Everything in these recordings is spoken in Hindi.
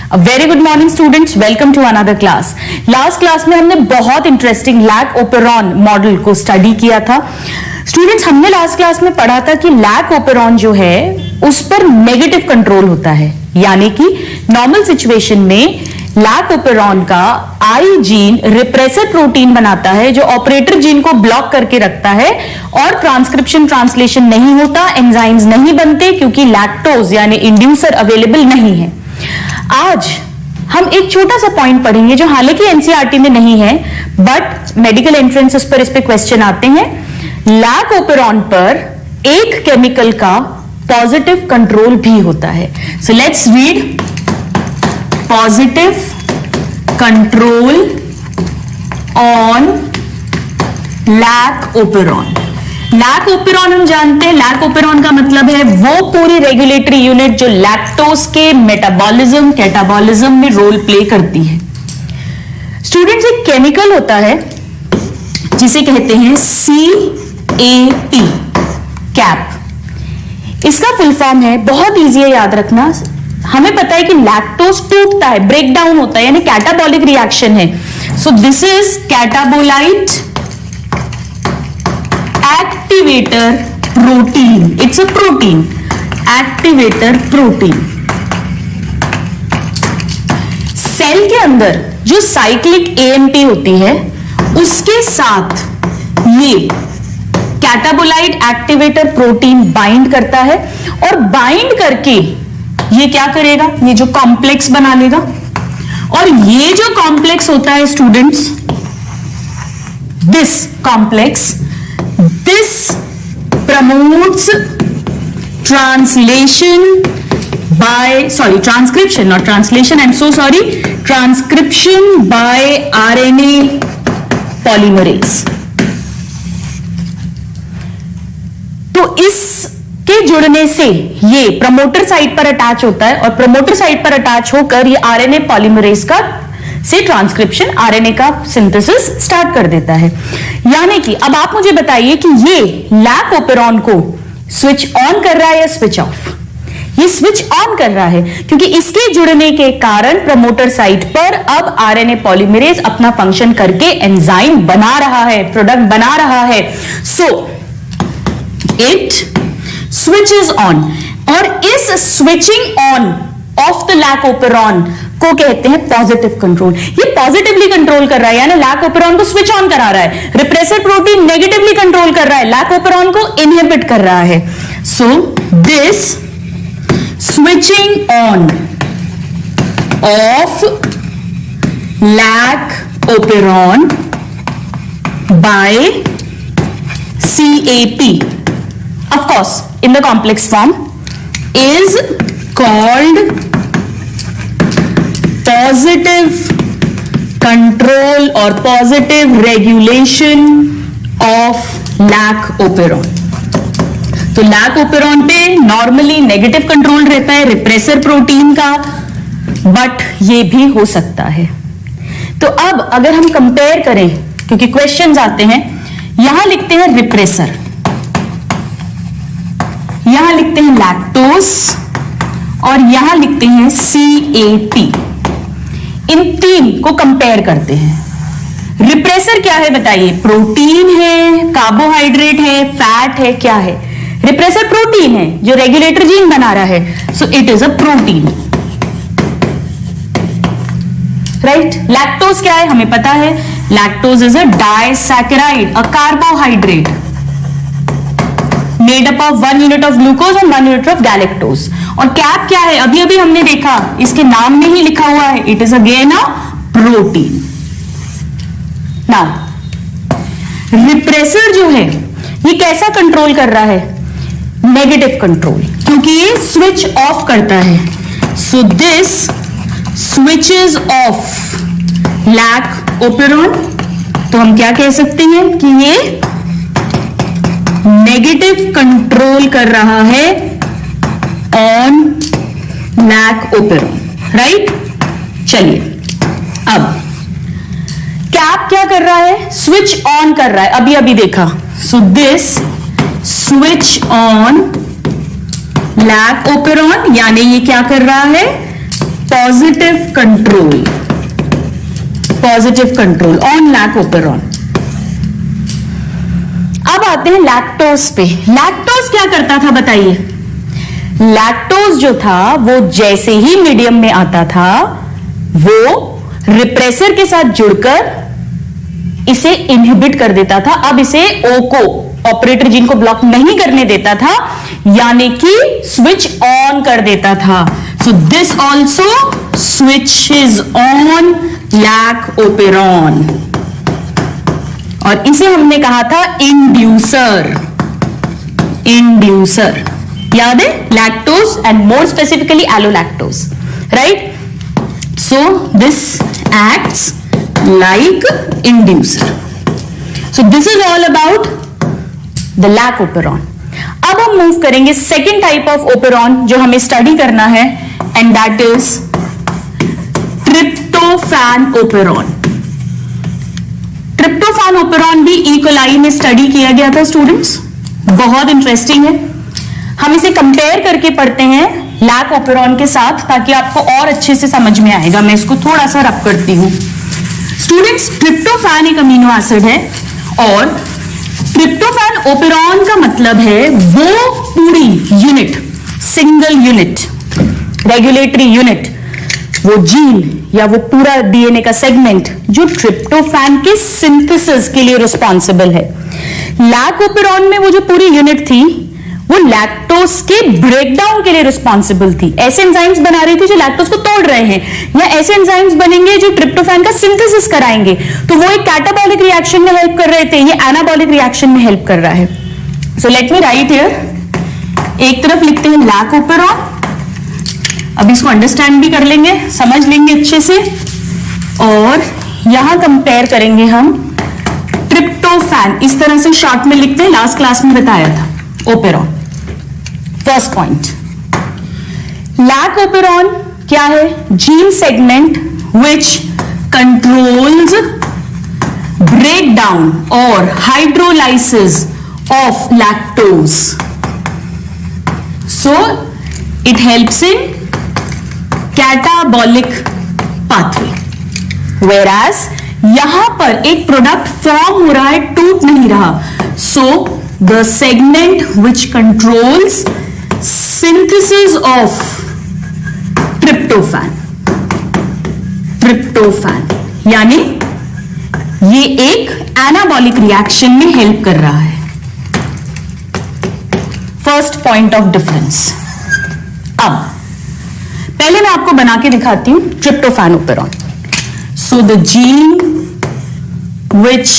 Very good morning students, welcome to another class. Last class में हमने बहुत इंटरेस्टिंग लैक ओपेरॉन मॉडल को स्टडी किया था। स्टूडेंट्स, हमने लास्ट क्लास में पढ़ा था कि लैक ओपेरॉन जो है उस पर नेगेटिव कंट्रोल होता है, यानी कि नॉर्मल सिचुएशन में लैक ओपेरॉन का आई जीन रिप्रेसर प्रोटीन बनाता है जो ऑपरेटर जीन को ब्लॉक करके रखता है और ट्रांसक्रिप्शन ट्रांसलेशन नहीं होता, एंजाइम्स नहीं बनते क्योंकि लैक्टोज यानी इंड्यूसर अवेलेबल नहीं है। आज हम एक छोटा सा पॉइंट पढ़ेंगे जो हालांकि एनसीईआरटी में नहीं है, बट मेडिकल एंट्रेंसेस पर इस पे क्वेश्चन आते हैं। लैक ओपेरॉन पर एक केमिकल का पॉजिटिव कंट्रोल भी होता है। So let's read positive control on lac operon. Lac operon हम जानते हैं, लैक ओपेरॉन का मतलब है वो पूरी रेगुलेटरी यूनिट जो लैक्टोज के मेटाबॉलिज्म कैटाबॉलिज्म में रोल प्ले करती है। स्टूडेंट्स, एक केमिकल होता है जिसे कहते हैं CAP, कैप। इसका फुल फॉर्म है, बहुत इजी है याद रखना। हमें पता है कि लैक्टोज टूटता है, ब्रेक डाउन होता है, यानी कैटाबॉलिक रिएक्शन है। So this is catabolite activator protein. It's a protein, activator protein. Cell के अंदर जो साइक्लिक AMP होती है उसके साथ ये कैटाबोलाइट एक्टिवेटर प्रोटीन बाइंड करता है और बाइंड करके ये क्या करेगा, ये जो कॉम्प्लेक्स बना लेगा। और ये जो कॉम्प्लेक्स होता है students, this complex, this promotes transcription, not translation, I'm so sorry, transcription by RNA polymerase। तो इसके जुड़ने से ये प्रमोटर साइट पर अटैच होता है और प्रमोटर साइट पर अटैच होकर ये RNA पॉलीमरेज का से ट्रांसक्रिप्शन, आरएनए का सिंथेसिस स्टार्ट कर देता है। यानी कि अब आप मुझे बताइए कि ये लैक ओपेरॉन को स्विच ऑन कर रहा है या स्विच ऑफ? ये स्विच ऑन कर रहा है क्योंकि इसके जुड़ने के कारण प्रमोटर साइट पर अब आरएनए पॉलीमरेज अपना फंक्शन करके एंजाइम बना रहा है, प्रोडक्ट बना रहा है। सो इट स्विचेस ऑन, और इस switching on of the lack operon को कहते हैं पॉजिटिव कंट्रोल। ये पॉजिटिवली कंट्रोल कर रहा है, यानी लैक ओपेरॉन को स्विच ऑन करा रहा है। रिप्रेसर प्रोटीन नेगेटिवली कंट्रोल कर रहा है, लैक ओपेरॉन को इनहिबिट कर रहा है। So this switching on off lac operon by CAP, of course in the complex form, is called positive control और positive regulation of lac operon. तो लैक ओपेरॉन पे नॉर्मली नेगेटिव कंट्रोल रहता है रिप्रेसर प्रोटीन का, बट ये भी हो सकता है। तो अब अगर हम कंपेयर करें, क्योंकि क्वेश्चंस आते हैं, यहां लिखते हैं रिप्रेसर, यहां लिखते हैं लैक्टोज और यहां लिखते हैं CAP। इन तीन को कंपेयर करते हैं। रिप्रेसर क्या है बताइए? प्रोटीन है, कार्बोहाइड्रेट है, फैट है, क्या है? रिप्रेसर प्रोटीन है जो रेगुलेटर जीन बना रहा है। So it is a protein, right. Lactose क्या है हमें पता है, lactose is a disaccharide, a carbohydrate made up of 1 unit of glucose और 1 यूनिट ऑफ गैलेक्टोज। और कैप क्या है? अभी अभी हमने देखा, इसके नाम में ही लिखा हुआ है, it is again a protein. Now repressor जो है ये कैसा कंट्रोल कर रहा है? नेगेटिव कंट्रोल, क्योंकि ये स्विच ऑफ करता है। So this switches of lac operon. तो हम क्या कह सकते हैं कि ये नेगेटिव कंट्रोल कर रहा है ऑन लैक ओपेरॉन, राइट। चलिए, अब कैप क्या कर रहा है? स्विच ऑन कर रहा है, अभी अभी देखा। So this switch on lac operon, यानी ये क्या कर रहा है? Positive control on lac operon. अब आते हैं लैक्टोज पे। लैक्टोज क्या करता था बताइए? लैक्टोज जो था वो जैसे ही मीडियम में आता था वो रिप्रेसर के साथ जुड़कर इसे इनहिबिट कर देता था। अब इसे ओ को, ऑपरेटर जीन को ब्लॉक नहीं करने देता था, यानी कि स्विच ऑन कर देता था। So this also switches on lac operon, और इसे हमने कहा था इंड्यूसर। याद है? Lactose and more specifically allolactose, right? So this acts like inducer. So this is all about the lac operon. अब हम मूव करेंगे सेकेंड टाइप ऑफ ओपेरॉन जो हमें स्टडी करना है, and that is tryptophan operon. Tryptophan operon भी ई कोलाई में स्टडी किया गया था स्टूडेंट्स, बहुत इंटरेस्टिंग है। हम इसे कंपेयर करके पढ़ते हैं लैक ओपेरॉन के साथ ताकि आपको और अच्छे से समझ में आएगा। मैं इसको थोड़ा सा रब करती हूं। स्टूडेंट्स, ट्रिप्टोफैन एक अमीनो एसिड है और ट्रिप्टोफैन ओपेरॉन का मतलब है वो पूरी unit, single unit, regulatory unit, वो जीन या वो पूरा डीएनए का सेगमेंट जो ट्रिप्टोफैन के सिंथेसिस के लिए रिस्पॉन्सिबल है। लैक ओपेरॉन में वो जो पूरी यूनिट थी वो लैक्टोज के ब्रेकडाउन के लिए रिस्पॉन्सिबल थी। ऐसे एंजाइम्स बना रही थी जो लैक्टोज को तोड़ रहे हैं, या ऐसे एंजाइम्स बनेंगे जो ट्रिप्टोफैन का सिंथेसिस कराएंगे। तो वो एक कैटाबॉलिक रिएक्शन में हेल्प कर रहे थे, ये एनाबॉलिक रिएक्शन में हेल्प कर रहा है। So let me right here, एक तरफ लिखते हैं लैक ओपेरॉन, अब इसको अंडरस्टैंड भी कर लेंगे, समझ लेंगे अच्छे से, और यहां कंपेयर करेंगे हम ट्रिप्टोफैन। इस तरह से शॉर्ट में लिखते हैं, लास्ट क्लास में बताया था operon. First point, lac operon क्या है? Gene segment which controls breakdown और hydrolysis of lactose. So it helps in catabolic pathway, whereas यहां पर एक प्रोडक्ट फॉर्म हो रहा है, टूट नहीं रहा। So the segment which controls synthesis of tryptophan, यानी ये एक एनाबॉलिक रिएक्शन में हेल्प कर रहा है। First point of difference. अब पहले मैं आपको बना के दिखाती हूं tryptophan operon. So the gene विच,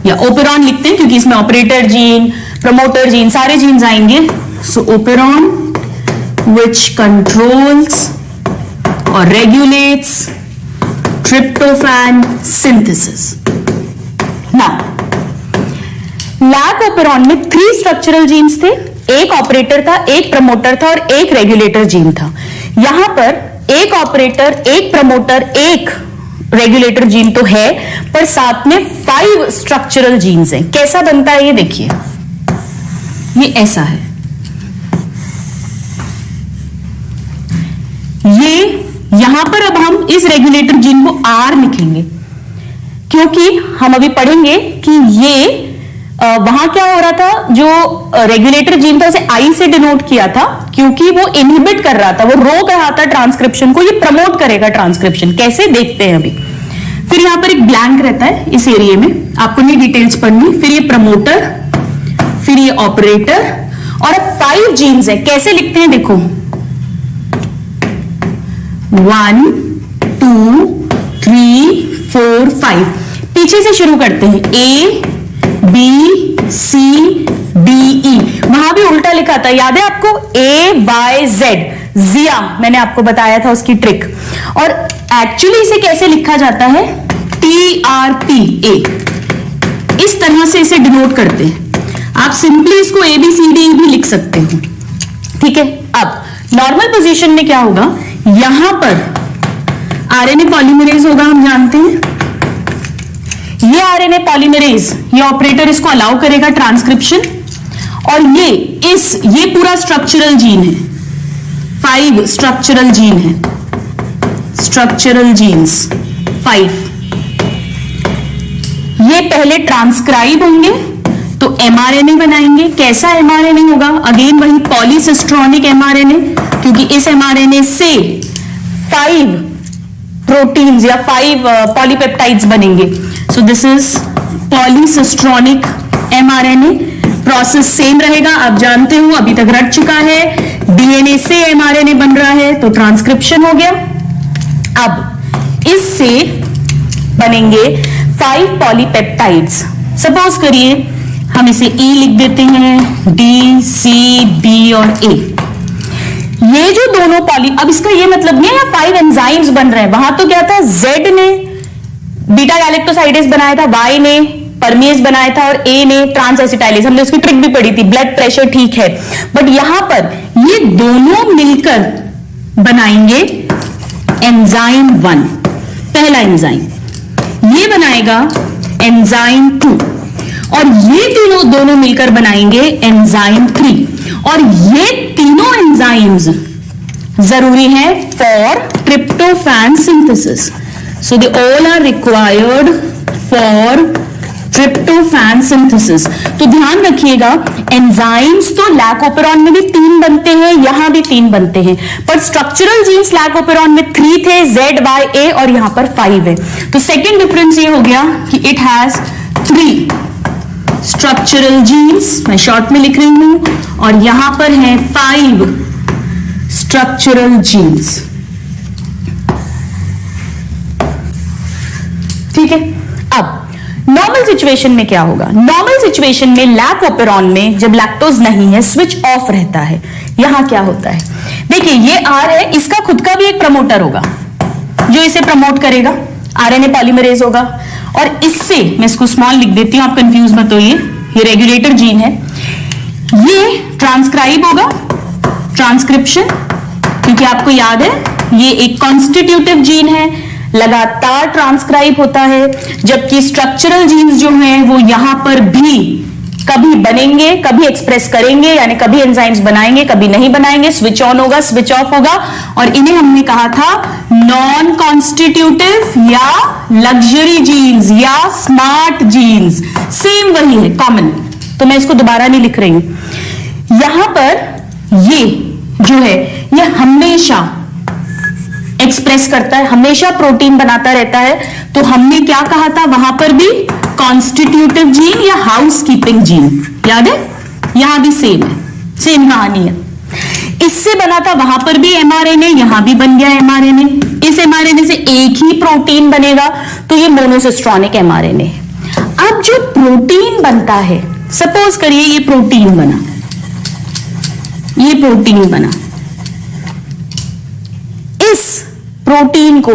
या ओपेरॉन लिखते हैं क्योंकि इसमें ऑपरेटर जीन, प्रमोटर जीन, सारे जीन्स आएंगे। So operon which controls or regulates tryptophan synthesis. Now, lack operon में 3 स्ट्रक्चरल जीन्स थे, एक ऑपरेटर था, एक प्रमोटर था और एक रेगुलेटर जीन था। यहां पर एक ऑपरेटर, एक प्रमोटर, एक रेगुलेटर जीन तो है, पर साथ में 5 स्ट्रक्चरल जीन्स हैं। कैसा बनता है ये देखिए, ये ऐसा है। ये यहां पर अब हम इस रेगुलेटर जीन को आर लिखेंगे क्योंकि हम अभी पढ़ेंगे कि ये वहां क्या हो रहा था, जो रेगुलेटर जीन था उसे आई से डिनोट किया था क्योंकि वो इनहिबिट कर रहा था, वो रोक रहा था ट्रांसक्रिप्शन को। ये प्रमोट करेगा ट्रांसक्रिप्शन, कैसे देखते हैं अभी। फिर यहां पर एक ब्लैंक रहता है इस एरिया में, आपको नहीं डिटेल्स पढ़नी। फिर ये प्रमोटर, फिर ये ऑपरेटर, और अब 5 जीन्स है। कैसे लिखते हैं देखो, 1 2 3 4 5। पीछे से शुरू करते हैं, A B C D E। वहां भी उल्टा लिखा था, याद है आपको, A Y Z, जिया, मैंने आपको बताया था उसकी ट्रिक। और एक्चुअली इसे कैसे लिखा जाता है, TRTA, इस तरह से इसे डिनोट करते हैं। आप सिंपली इसको ABCD भी लिख सकते हो, ठीक है। अब नॉर्मल पोजीशन में क्या होगा, यहां पर आरएनए पॉलीमरेज होगा, हम जानते हैं। ये आरएनए पॉलीमरेज, ये ऑपरेटर इसको अलाउ करेगा ट्रांसक्रिप्शन, और ये पूरा स्ट्रक्चरल जीन है, 5 स्ट्रक्चरल जीन है। स्ट्रक्चरल जीन्स 5, ये पहले ट्रांसक्राइब होंगे तो mRNA बनाएंगे। कैसा mRNA होगा? अगेन वही पॉलीसिस्ट्रॉनिक mRNA, क्योंकि इस mRNA से 5 प्रोटीन्स या 5 पॉलीपेप्टाइड्स बनेंगे। सो this is polycistronic mRNA। Process same रहेगा, आप जानते हो, अभी तक रट चुका है। डीएनए से mRNA बन रहा है तो ट्रांसक्रिप्शन हो गया। अब इससे बनेंगे 5 पॉलीपेप्टाइड्स। सपोज करिए हम इसे E लिख देते हैं, डी, सी, बी और ए। ये जो दोनों अब इसका ये मतलब नहीं है 5 एंजाइम्स बन रहे हैं। वहां तो क्या था, Z ने बीटा गैलेक्टोसाइडेज बनाया था, Y ने परमेज बनाया था और A ने ट्रांस एसिटाइलेज। हमने उसकी ट्रिक भी पढ़ी थी, ब्लड प्रेशर ठीक है। बट यहां पर ये दोनों मिलकर बनाएंगे एंजाइम 1, पहला एंजाइम। ये बनाएगा एंजाइम 2 और ये दोनों मिलकर बनाएंगे एंजाइम 3। और ये तीनों एंजाइम्स जरूरी है for tryptophan synthesis. So they all are required for tryptophan synthesis. तो ध्यान रखिएगा, एंजाइम्स तो लैकोपेरॉन में भी 3 बनते हैं, यहां भी 3 बनते हैं, पर स्ट्रक्चरल जीन्स लैकोपेरॉन में 3 थे, Z, Y, A, और यहां पर 5 है। तो सेकेंड डिफरेंस ये हो गया कि इट हैज 3 स्ट्रक्चरल जीन्स, मैं शॉर्ट में लिख रही हूं, और यहां पर है 5 स्ट्रक्चरल जीन्स। ठीक है। अब नॉर्मल सिचुएशन में क्या होगा? नॉर्मल सिचुएशन में लैकोपेरॉन में जब लैक्टोज नहीं है, स्विच ऑफ रहता है। यहां क्या होता है, देखिए ये R है, इसका खुद का भी एक प्रमोटर होगा जो इसे प्रमोट करेगा, RNA पॉलीमरेज होगा। और इससे मैं इसको स्मॉल लिख देती हूं, आप कंफ्यूज मत होइए, ये रेगुलेटर जीन है। ये ट्रांसक्राइब होगा, ट्रांसक्रिप्शन, क्योंकि आपको याद है ये एक कॉन्स्टिट्यूटिव जीन है, लगातार ट्रांसक्राइब होता है। जबकि स्ट्रक्चरल जीन्स जो हैं वो यहां पर भी कभी बनेंगे, कभी एक्सप्रेस करेंगे, यानी कभी एंजाइम्स बनाएंगे, कभी नहीं बनाएंगे, स्विच ऑन होगा, स्विच ऑफ होगा। और इन्हें हमने कहा था नॉन कॉन्स्टिट्यूटिव या लग्जरी जीन्स या स्मार्ट जीन्स। सेम वही है, कॉमन, तो मैं इसको दोबारा नहीं लिख रही हूं। यहां पर ये जो है ये हमेशा एक्सप्रेस करता है, हमेशा प्रोटीन बनाता रहता है। तो हमने क्या कहा था वहां पर भी, कॉन्स्टिट्यूटिव जीन या हाउस कीपिंग जीन, याद है? यहां भी सेम है, सेम कहानी है। इससे बना था वहां पर भी mRNA, यहां भी बन गया mRNA। इस mRNA से एक ही प्रोटीन बनेगा, तो ये मोनोसिस्ट्रॉनिक mRNA है। अब जो प्रोटीन बनता है, सपोज करिए ये प्रोटीन बना, ये प्रोटीन बना, इस प्रोटीन को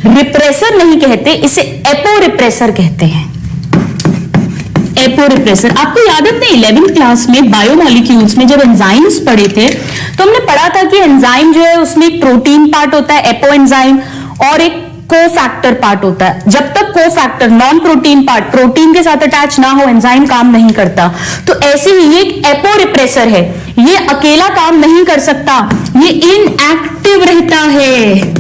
रिप्रेसर नहीं कहते, इसे एपोरिप्रेसर कहते हैं। एपोरिप्रेसर, आपको याद है अपने 11th क्लास में बायोमॉलिक्यूल्स में जब एंजाइम्स पढ़े थे तो हमने पढ़ा था कि एंजाइम जो है उसमें एक प्रोटीन पार्ट होता है एपो एंजाइम, और एक कोफैक्टर पार्ट होता है। जब तक cofactor non protein part protein के साथ अटैच ना हो, एंजाइम काम नहीं करता। तो ऐसे ही ये एक एपोरिप्रेसर है, ये अकेला काम नहीं कर सकता, ये इनएक्टिव रहता है।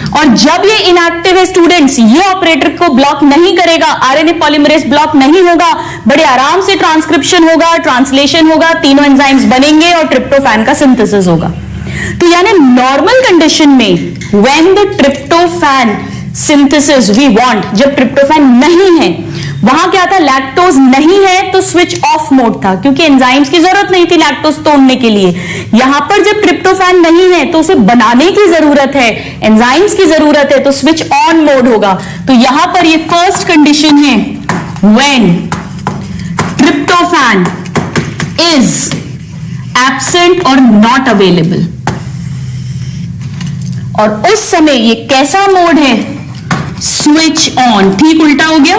और जब ये इनएक्टिव है स्टूडेंट्स, ये ऑपरेटर को ब्लॉक नहीं करेगा, आरएनए पॉलीमरेज ब्लॉक नहीं होगा, बड़े आराम से ट्रांसक्रिप्शन होगा, ट्रांसलेशन होगा, तीनों एंजाइम्स बनेंगे और ट्रिप्टोफैन का सिंथेसिस होगा। तो यानी नॉर्मल कंडीशन में when the tryptophan synthesis we want, जब ट्रिप्टोफैन नहीं है, वहां क्या था, लैक्टोज नहीं है तो स्विच ऑफ मोड था, क्योंकि एंजाइम्स की जरूरत नहीं थी लैक्टोज तोड़ने के लिए। यहां पर जब ट्रिप्टोफैन नहीं है तो उसे बनाने की जरूरत है, एंजाइम्स की जरूरत है, तो स्विच ऑन मोड होगा। तो यहां पर ये फर्स्ट कंडीशन है, व्हेन ट्रिप्टोफैन इज एब्सेंट और नॉट अवेलेबल। और उस समय ये कैसा मोड है, स्विच ऑन, ठीक उल्टा हो गया,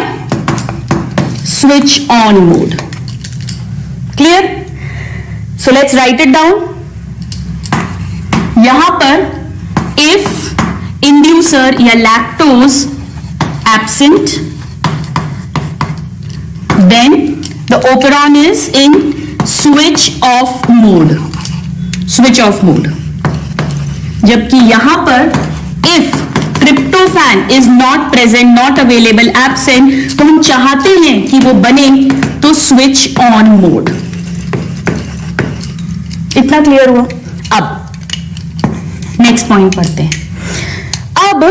switch on mode. Clear? So let's write it down. यहां पर इफ इंड्यूसर या lactose absent, then the operon is in switch off mode, switch off mode. जबकि यहां पर if tryptophan is not present, not available, absent, तो हम चाहते हैं कि वो बने, तो स्विच ऑन मोड। इतना क्लियर हुआ? अब नेक्स्ट पॉइंट पढ़ते हैं। अब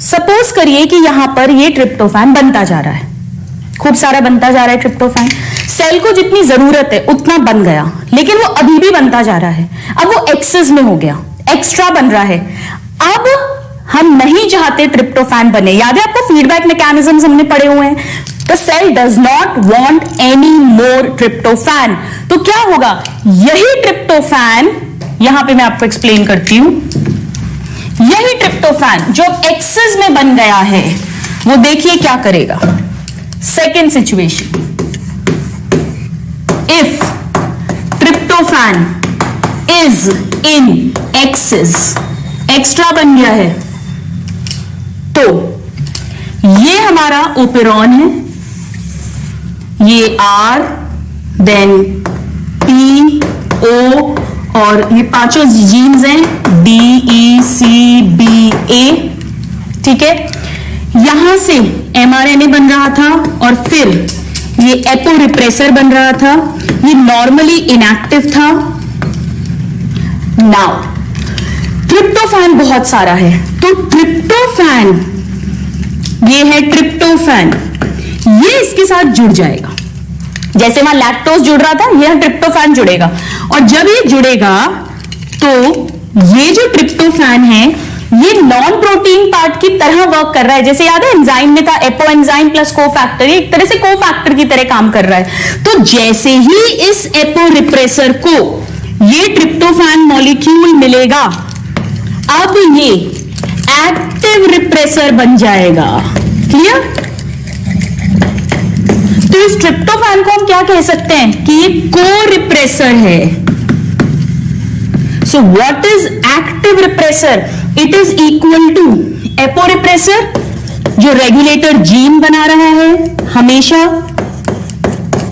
सपोज करिए कि यहां पर ये ट्रिप्टोफैन बनता जा रहा है, खूब सारा बनता जा रहा है ट्रिप्टोफैन, सेल को जितनी जरूरत है उतना बन गया, लेकिन वो अभी भी बनता जा रहा है। अब वो एक्सेस में हो गया, एक्स्ट्रा बन रहा है। अब हम नहीं चाहते ट्रिप्टोफैन बने। याद है आपको फीडबैक मैकेनिज्म्स हमने पढ़े हुए हैं। The cell does not want any more tryptophan, तो क्या होगा, यही ट्रिप्टोफैन, यहां पे मैं आपको एक्सप्लेन करती हूं, यही ट्रिप्टोफैन जो एक्सेस में बन गया है, वो देखिए क्या करेगा। Second situation, if tryptophan is in excess, extra बन गया है, तो ये हमारा ओपेरॉन है, ये R, देन P, O, और ये पांचों जीन्स हैं D, E, C, B, A, ठीक है। यहां से mRNA बन रहा था और फिर ये एपो रिप्रेसर बन रहा था, ये नॉर्मली इनएक्टिव था। नाउ ट्रिप्टोफैन बहुत सारा है, तो ट्रिप्टोफैन, ये है ट्रिप्टोफैन, ये इसके साथ जुड़ जाएगा। जैसे वहां लैक्टोज जुड़ रहा था, यह ट्रिप्टोफैन जुड़ेगा, और जब ये जुड़ेगा तो ये जो ट्रिप्टोफैन है ये नॉन प्रोटीन पार्ट की तरह वर्क कर रहा है। जैसे याद है एंजाइम में था एपो एंजाइम प्लस कोफैक्टर, एक तरह से कोफैक्टर की तरह काम कर रहा है। तो जैसे ही इस एपो रिप्रेसर को ये ट्रिप्टोफैन मॉलिक्यूल मिलेगा, अब ये एक्टिव रिप्रेसर बन जाएगा। क्लियर? तो इस ट्रिप्टोफैन को हम क्या कह सकते हैं कि ये को रिप्रेसर है। So what is active repressor? It is equal to aporepressor जो रेगुलेटर जीन बना रहा है हमेशा,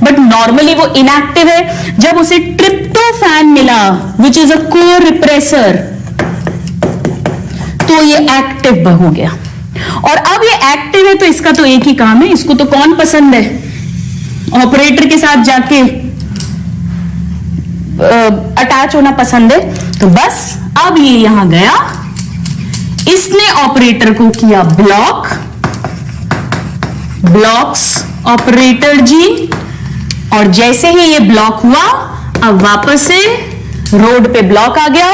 बट नॉर्मली वो इनएक्टिव है। जब उसे ट्रिप्टोफैन मिला विच इज अ को रिप्रेसर, तो ये एक्टिव हो गया। और अब ये एक्टिव है तो इसका तो एक ही काम है, इसको तो कौन पसंद है, ऑपरेटर के साथ जाके अटैच होना पसंद है। तो बस अब ये यहां गया, इसने ऑपरेटर को किया ब्लॉक, ब्लॉक्स ऑपरेटर जीन, और जैसे ही ये ब्लॉक हुआ अब वापस से रोड पे ब्लॉक आ गया।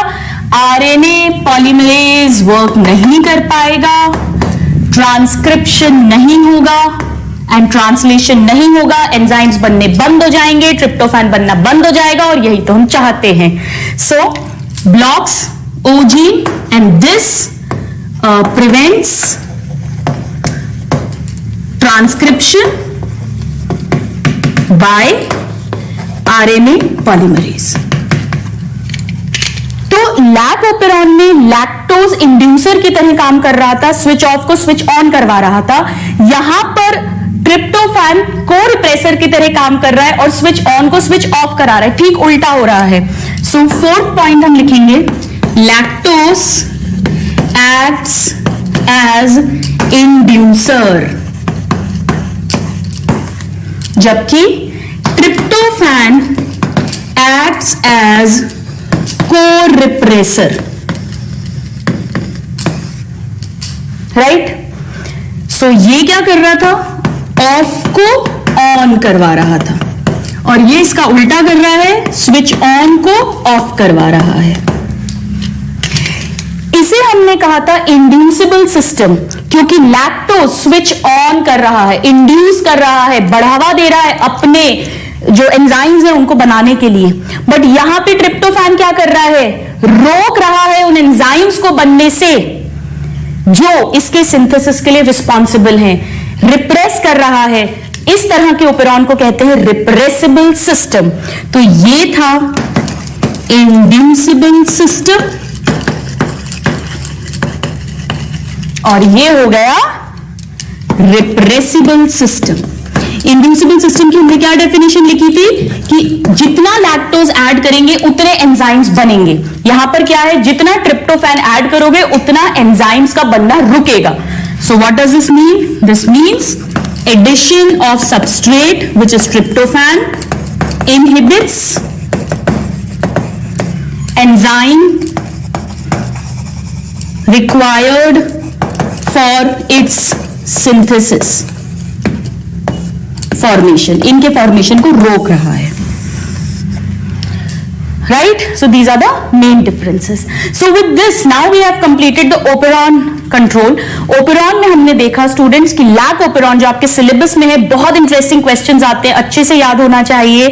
आरएनए पॉलीमरेज वर्क नहीं कर पाएगा, ट्रांसक्रिप्शन नहीं होगा एंड ट्रांसलेशन नहीं होगा, एंजाइम्स बनने बंद हो जाएंगे, ट्रिप्टोफैन बनना बंद हो जाएगा, और यही तो हम चाहते हैं। So blocks O gene and this prevents transcription by RNA polymerase. तो लैक ओपेरॉन में लैक्टोज इंड्यूसर की तरह काम कर रहा था, स्विच ऑफ को स्विच ऑन करवा रहा था। यहां पर ट्रिप्टोफैन को रिप्रेसर की तरह काम कर रहा है और स्विच ऑन को स्विच ऑफ करा रहा है, ठीक उल्टा हो रहा है। सो फोर्थ पॉइंट हम लिखेंगे, लैक्टोज एक्ट्स एज इंड्यूसर, जबकि ट्रिप्टोफैन एक्ट्स एज को रिप्रेसर। राइट? सो ये क्या कर रहा था, ऑफ को ऑन करवा रहा था, और ये इसका उल्टा कर रहा है, स्विच ऑन को ऑफ करवा रहा है। इसे हमने कहा था इंड्यूसिबल सिस्टम, क्योंकि लैक्टोज स्विच ऑन कर रहा है, इंड्यूस कर रहा है, बढ़ावा दे रहा है अपने जो एंजाइम्स है उनको बनाने के लिए। बट यहां पे ट्रिप्टोफैन क्या कर रहा है, रोक रहा है उन एंजाइम्स को बनने से जो इसके सिंथेसिस के लिए रिस्पॉन्सिबल हैं, रिप्रेस कर रहा है। इस तरह के ओपेरॉन को कहते हैं रिप्रेसिबल सिस्टम। तो ये था इंड्यूसिबल सिस्टम और ये हो गया रिप्रेसिबल सिस्टम। इंड्यूसिबल सिस्टम की हमने क्या डेफिनेशन लिखी थी कि जितना लैक्टोज ऐड करेंगे उतने एंजाइम्स बनेंगे। यहां पर क्या है, जितना ट्रिप्टोफैन ऐड करोगे उतना एंजाइम्स का बनना रुकेगा। So what does this mean? This means addition of substrate which is tryptophan inhibits enzyme required for its synthesis formation, इनके formation को रोक रहा है। Right? So these are the main differences. So with this now we have completed the operon control. Operon में हमने देखा स्टूडेंट्स की लैक ओपेरॉन जो आपके सिलेबस में है, बहुत इंटरेस्टिंग क्वेश्चंस आते हैं, अच्छे से याद होना चाहिए।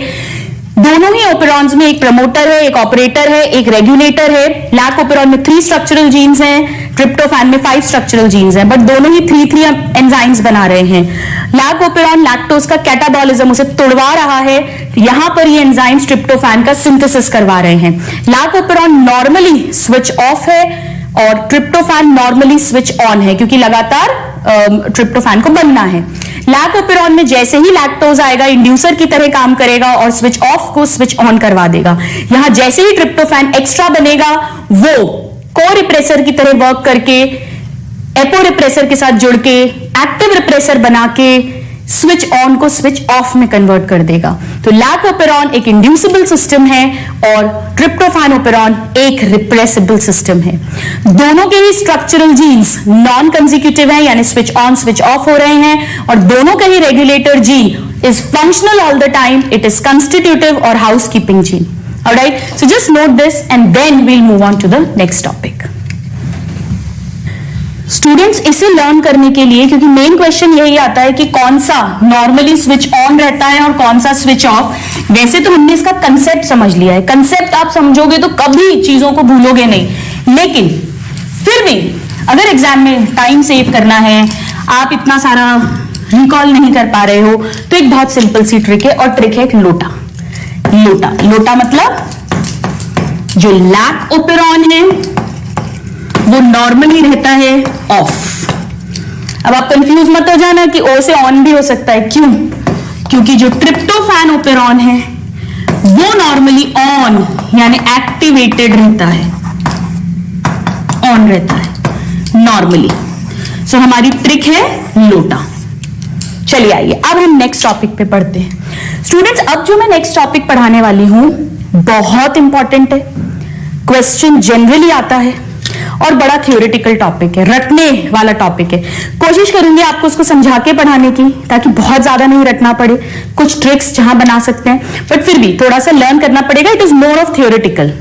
दोनों ही ओपेरॉन्स में एक प्रमोटर है, एक ऑपरेटर है, एक रेगुलेटर है। लैक ओपेरॉन में 3 स्ट्रक्चरल जीन्स हैं, ट्रिप्टोफैन में 5 स्ट्रक्चरल जीन्स हैं, बट दोनों ही 3 एंजाइम्स बना रहे हैं। लैक ओपेरॉन लैक्टोज का कैटाबॉलिज्म उसे तोड़वा रहा है, यहां पर ये एंजाइम्स ट्रिप्टोफैन का सिंथेसिस करवा रहे हैं। Lac operon normally switch off है और ट्रिप्टोफैन नॉर्मली स्विच ऑन है क्योंकि लगातार ट्रिप्टोफैन को बनना है। लैक ओपेरॉन में जैसे ही लैक्टोज आएगा इंड्यूसर की तरह काम करेगा और स्विच ऑफ को स्विच ऑन करवा देगा। यहां जैसे ही ट्रिप्टोफैन एक्स्ट्रा बनेगा वो को रिप्रेसर की तरह वर्क करके एपो रिप्रेसर के साथ जुड़ के एक्टिव रिप्रेसर बना के स्विच ऑन को स्विच ऑफ में कन्वर्ट कर देगा। तो लैक ओपेरॉन एक इंड्यूसिबल सिस्टम है और ट्रिप्टोफैन ओपेरॉन एक रिप्रेसिबल सिस्टम है। दोनों के ही स्ट्रक्चरल जीन्स नॉन कंसेक्यूटिव है, यानी स्विच ऑन स्विच ऑफ हो रहे हैं, और दोनों के ही regulator gene is functional all the time, it is constitutive और housekeeping gene. Alright, so just note this and then we'll move on to the next topic. Students इसे लर्न करने के लिए, क्योंकि मेन क्वेश्चन यही आता है कि कौन सा नॉर्मली स्विच ऑन रहता है और कौन सा स्विच ऑफ। वैसे तो हमने इसका कंसेप्ट समझ लिया है, कंसेप्ट आप समझोगे तो कभी चीजों को भूलोगे नहीं, लेकिन फिर भी अगर एग्जाम में टाइम सेव करना है, आप इतना सारा रिकॉल नहीं कर पा रहे हो, तो एक बहुत सिंपल सी ट्रिक है, और ट्रिक है एक लोटा। लोटा लोटा मतलब जो लैक ओपेरॉन है वो नॉर्मली रहता है ऑफ। अब आप कंफ्यूज मत हो जाना कि ओ से ऑन भी हो सकता है, क्यों? क्योंकि जो ट्रिप्टोफैन ओपेरॉन है वो नॉर्मली ऑन यानी एक्टिवेटेड रहता है, ऑन रहता है नॉर्मली। सो हमारी ट्रिक है लोटा। चलिए आइए अब हम नेक्स्ट टॉपिक पे पढ़ते हैं। स्टूडेंट्स अब जो मैं नेक्स्ट टॉपिक पढ़ाने वाली हूं बहुत इंपॉर्टेंट है, क्वेश्चन जनरली आता है और बड़ा थ्योरेटिकल टॉपिक है, रटने वाला टॉपिक है। कोशिश करूंगी आपको उसको समझा के पढ़ाने की, ताकि बहुत ज्यादा नहीं रटना पड़े। कुछ ट्रिक्स जहां बना सकते हैं, बट फिर भी थोड़ा सा लर्न करना पड़ेगा। It is more of theoretical.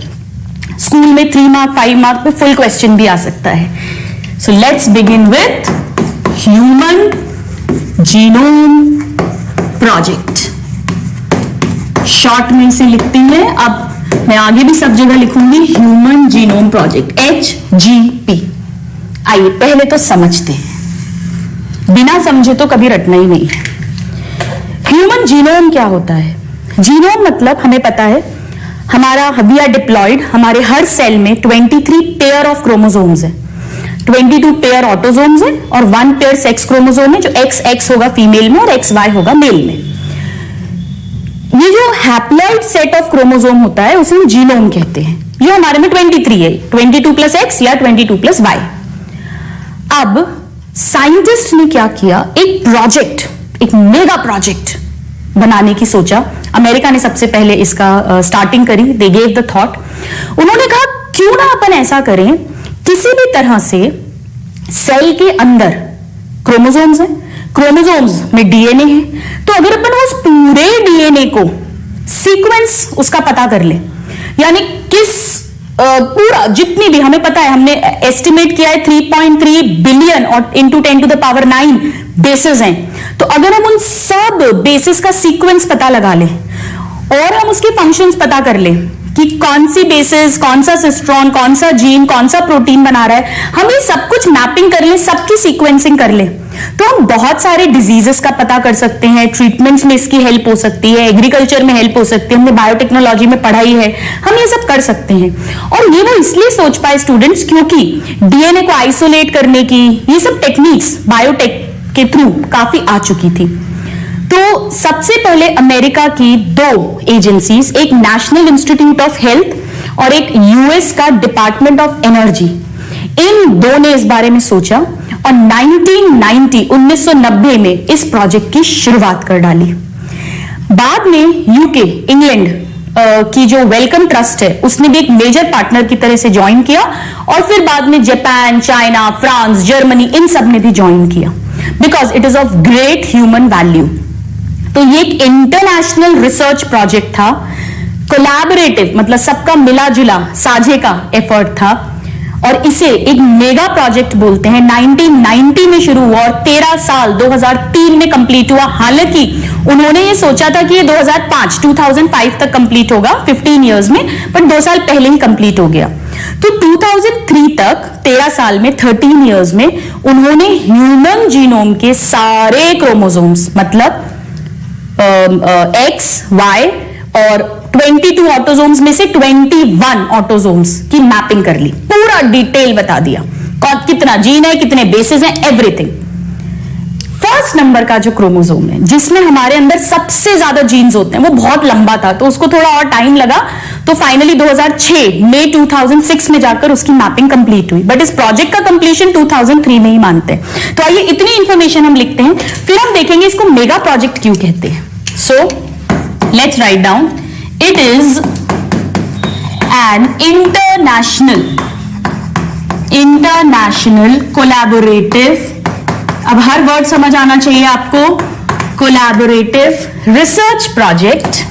School में 3 मार्क 5 मार्क पे फुल क्वेश्चन भी आ सकता है। So let's begin with human genome project. Short में इसे लिखते हैं, अब मैं आगे भी सब जगह लिखूंगी ह्यूमन जीनोम प्रोजेक्ट, HGP। आइए पहले तो समझते हैं, बिना समझे तो कभी रटना ही नहीं है। ह्यूमन जीनोम क्या होता है? जीनोम मतलब हमें पता है हमारा वी आर डिप्लॉयड, हमारे हर सेल में 23 पेयर ऑफ क्रोमोसोम्स है, 22 पेयर ऑटोसोम्स है और 1 पेयर सेक्स क्रोमोसोम है, जो XX होगा फीमेल में और XY होगा मेल में। ये जो हैप्लॉइड सेट ऑफ क्रोमोसोम होता है उसे हम जीनोम कहते हैं। जो हमारे में 23 है, 22 + X या 22 + Y। अब साइंटिस्ट ने क्या किया, एक प्रोजेक्ट, एक मेगा प्रोजेक्ट बनाने की सोचा। अमेरिका ने सबसे पहले इसका स्टार्टिंग करी, दे गेव द थॉट। उन्होंने कहा क्यों ना अपन ऐसा करें, किसी भी तरह से सेल के अंदर क्रोमोसोम्स है, क्रोमोसोम्स में डीएनए है, तो अगर अपन उस पूरे डीएनए को सीक्वेंस उसका पता कर ले, यानी किस पूरा जितनी भी हमें पता है, हमने एस्टिमेट किया है 3.3 बिलियन और इंटू 10⁹ बेसिस हैं, तो अगर हम उन सब बेसिस का सीक्वेंस पता लगा लें और हम उसके फंक्शंस पता कर लें कि कौन सी बेसिस, कौन सा सिस्ट्रॉन, कौन सा जीन, कौन सा प्रोटीन बना रहा है, हम ये सब कुछ मैपिंग कर लें, सबकी सीक्वेंसिंग कर लें, तो हम बहुत सारे डिजीजेस का पता कर सकते हैं। ट्रीटमेंट्स में इसकी हेल्प हो सकती है, एग्रीकल्चर में हेल्प हो सकती है, हमने बायोटेक्नोलॉजी में पढ़ाई है, हम ये सब कर सकते हैं। और ये वो इसलिए सोच पाए स्टूडेंट्स क्योंकि डीएनए को आइसोलेट करने की ये सब टेक्निक्स बायोटेक के थ्रू काफी आ चुकी थी। तो सबसे पहले अमेरिका की दो एजेंसीज, एक नेशनल इंस्टीट्यूट ऑफ हेल्थ और एक यूएस का डिपार्टमेंट ऑफ एनर्जी, इन दो ने इस बारे में सोचा और 1990 में इस प्रोजेक्ट की शुरुआत कर डाली। बाद में यूके, इंग्लैंड की जो वेलकम ट्रस्ट है, उसने भी एक मेजर पार्टनर की तरह से ज्वाइन किया और फिर बाद में जापान, चाइना, फ्रांस, जर्मनी, इन सब ने भी ज्वाइन किया because it is of great human value. तो ये एक इंटरनेशनल रिसर्च प्रोजेक्ट था, कोलैबोरेटिव, मतलब सबका मिला जुला साझे का एफर्ट था और इसे एक मेगा प्रोजेक्ट बोलते हैं। 1990 में शुरू हुआ और 13 साल 2003 में कंप्लीट हुआ। हालांकि उन्होंने ये सोचा था कि ये 2005 तक कंप्लीट होगा, 15 इयर्स में, बट 2 साल पहले ही कंप्लीट हो गया। तो 2003 तक 13 साल में, 13 इयर्स में, उन्होंने ह्यूमन जीनोम के सारे क्रोमोसोम्स, मतलब एक्स, वाई और 22 ऑटोसोम्स में से 21 ऑटोसोम्स की मैपिंग कर ली, पूरा डिटेल बता दिया कितना जीन है, कितने बेसिस हैं, एवरीथिंग। फर्स्ट नंबर का जो क्रोमोसोम है जिसमें हमारे अंदर सबसे ज्यादा जीन्स होते हैं, वो बहुत लंबा था तो उसको थोड़ा और टाइम लगा, तो फाइनली 2006 मई 2006 में जाकर उसकी मैपिंग कंप्लीट हुई, बट इस प्रोजेक्ट का कंप्लीशन 2003 में ही मानते हैं। तो आइए इतनी इंफॉर्मेशन हम लिखते हैं, फिर हम देखेंगे इसको मेगा प्रोजेक्ट क्यों कहते हैं। सो let's write down, it is an international collaborative, अब हर वर्ड समझ आना चाहिए आपको, collaborative research project,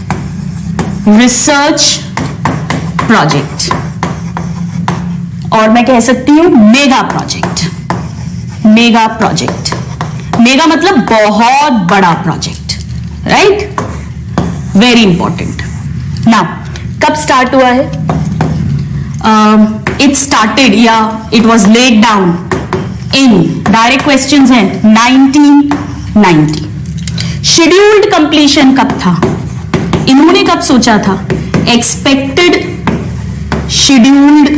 और मैं कह सकती हूं मेगा प्रोजेक्ट। मेगा मतलब बहुत बड़ा project, right? Very important. Now कब स्टार्ट हुआ है? इट स्टार्टेड या it was laid down in, direct questions हैं, 1990। शेड्यूल्ड कंप्लीशन कब था? इन्होंने कब सोचा था? एक्सपेक्टेड शेड्यूल्ड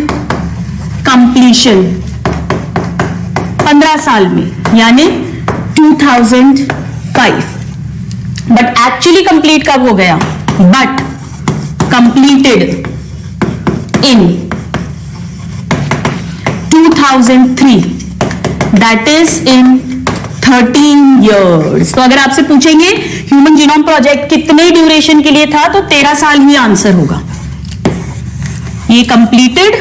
कंप्लीशन 15 साल में, यानी 2005। बट एक्चुअली कंप्लीट कब हो गया? But completed in 2003, that is in 13 years। तो अगर आपसे पूछेंगे ह्यूमन जीनोम प्रोजेक्ट कितने ड्यूरेशन के लिए था, तो 13 साल ही आंसर होगा। ये कंप्लीटेड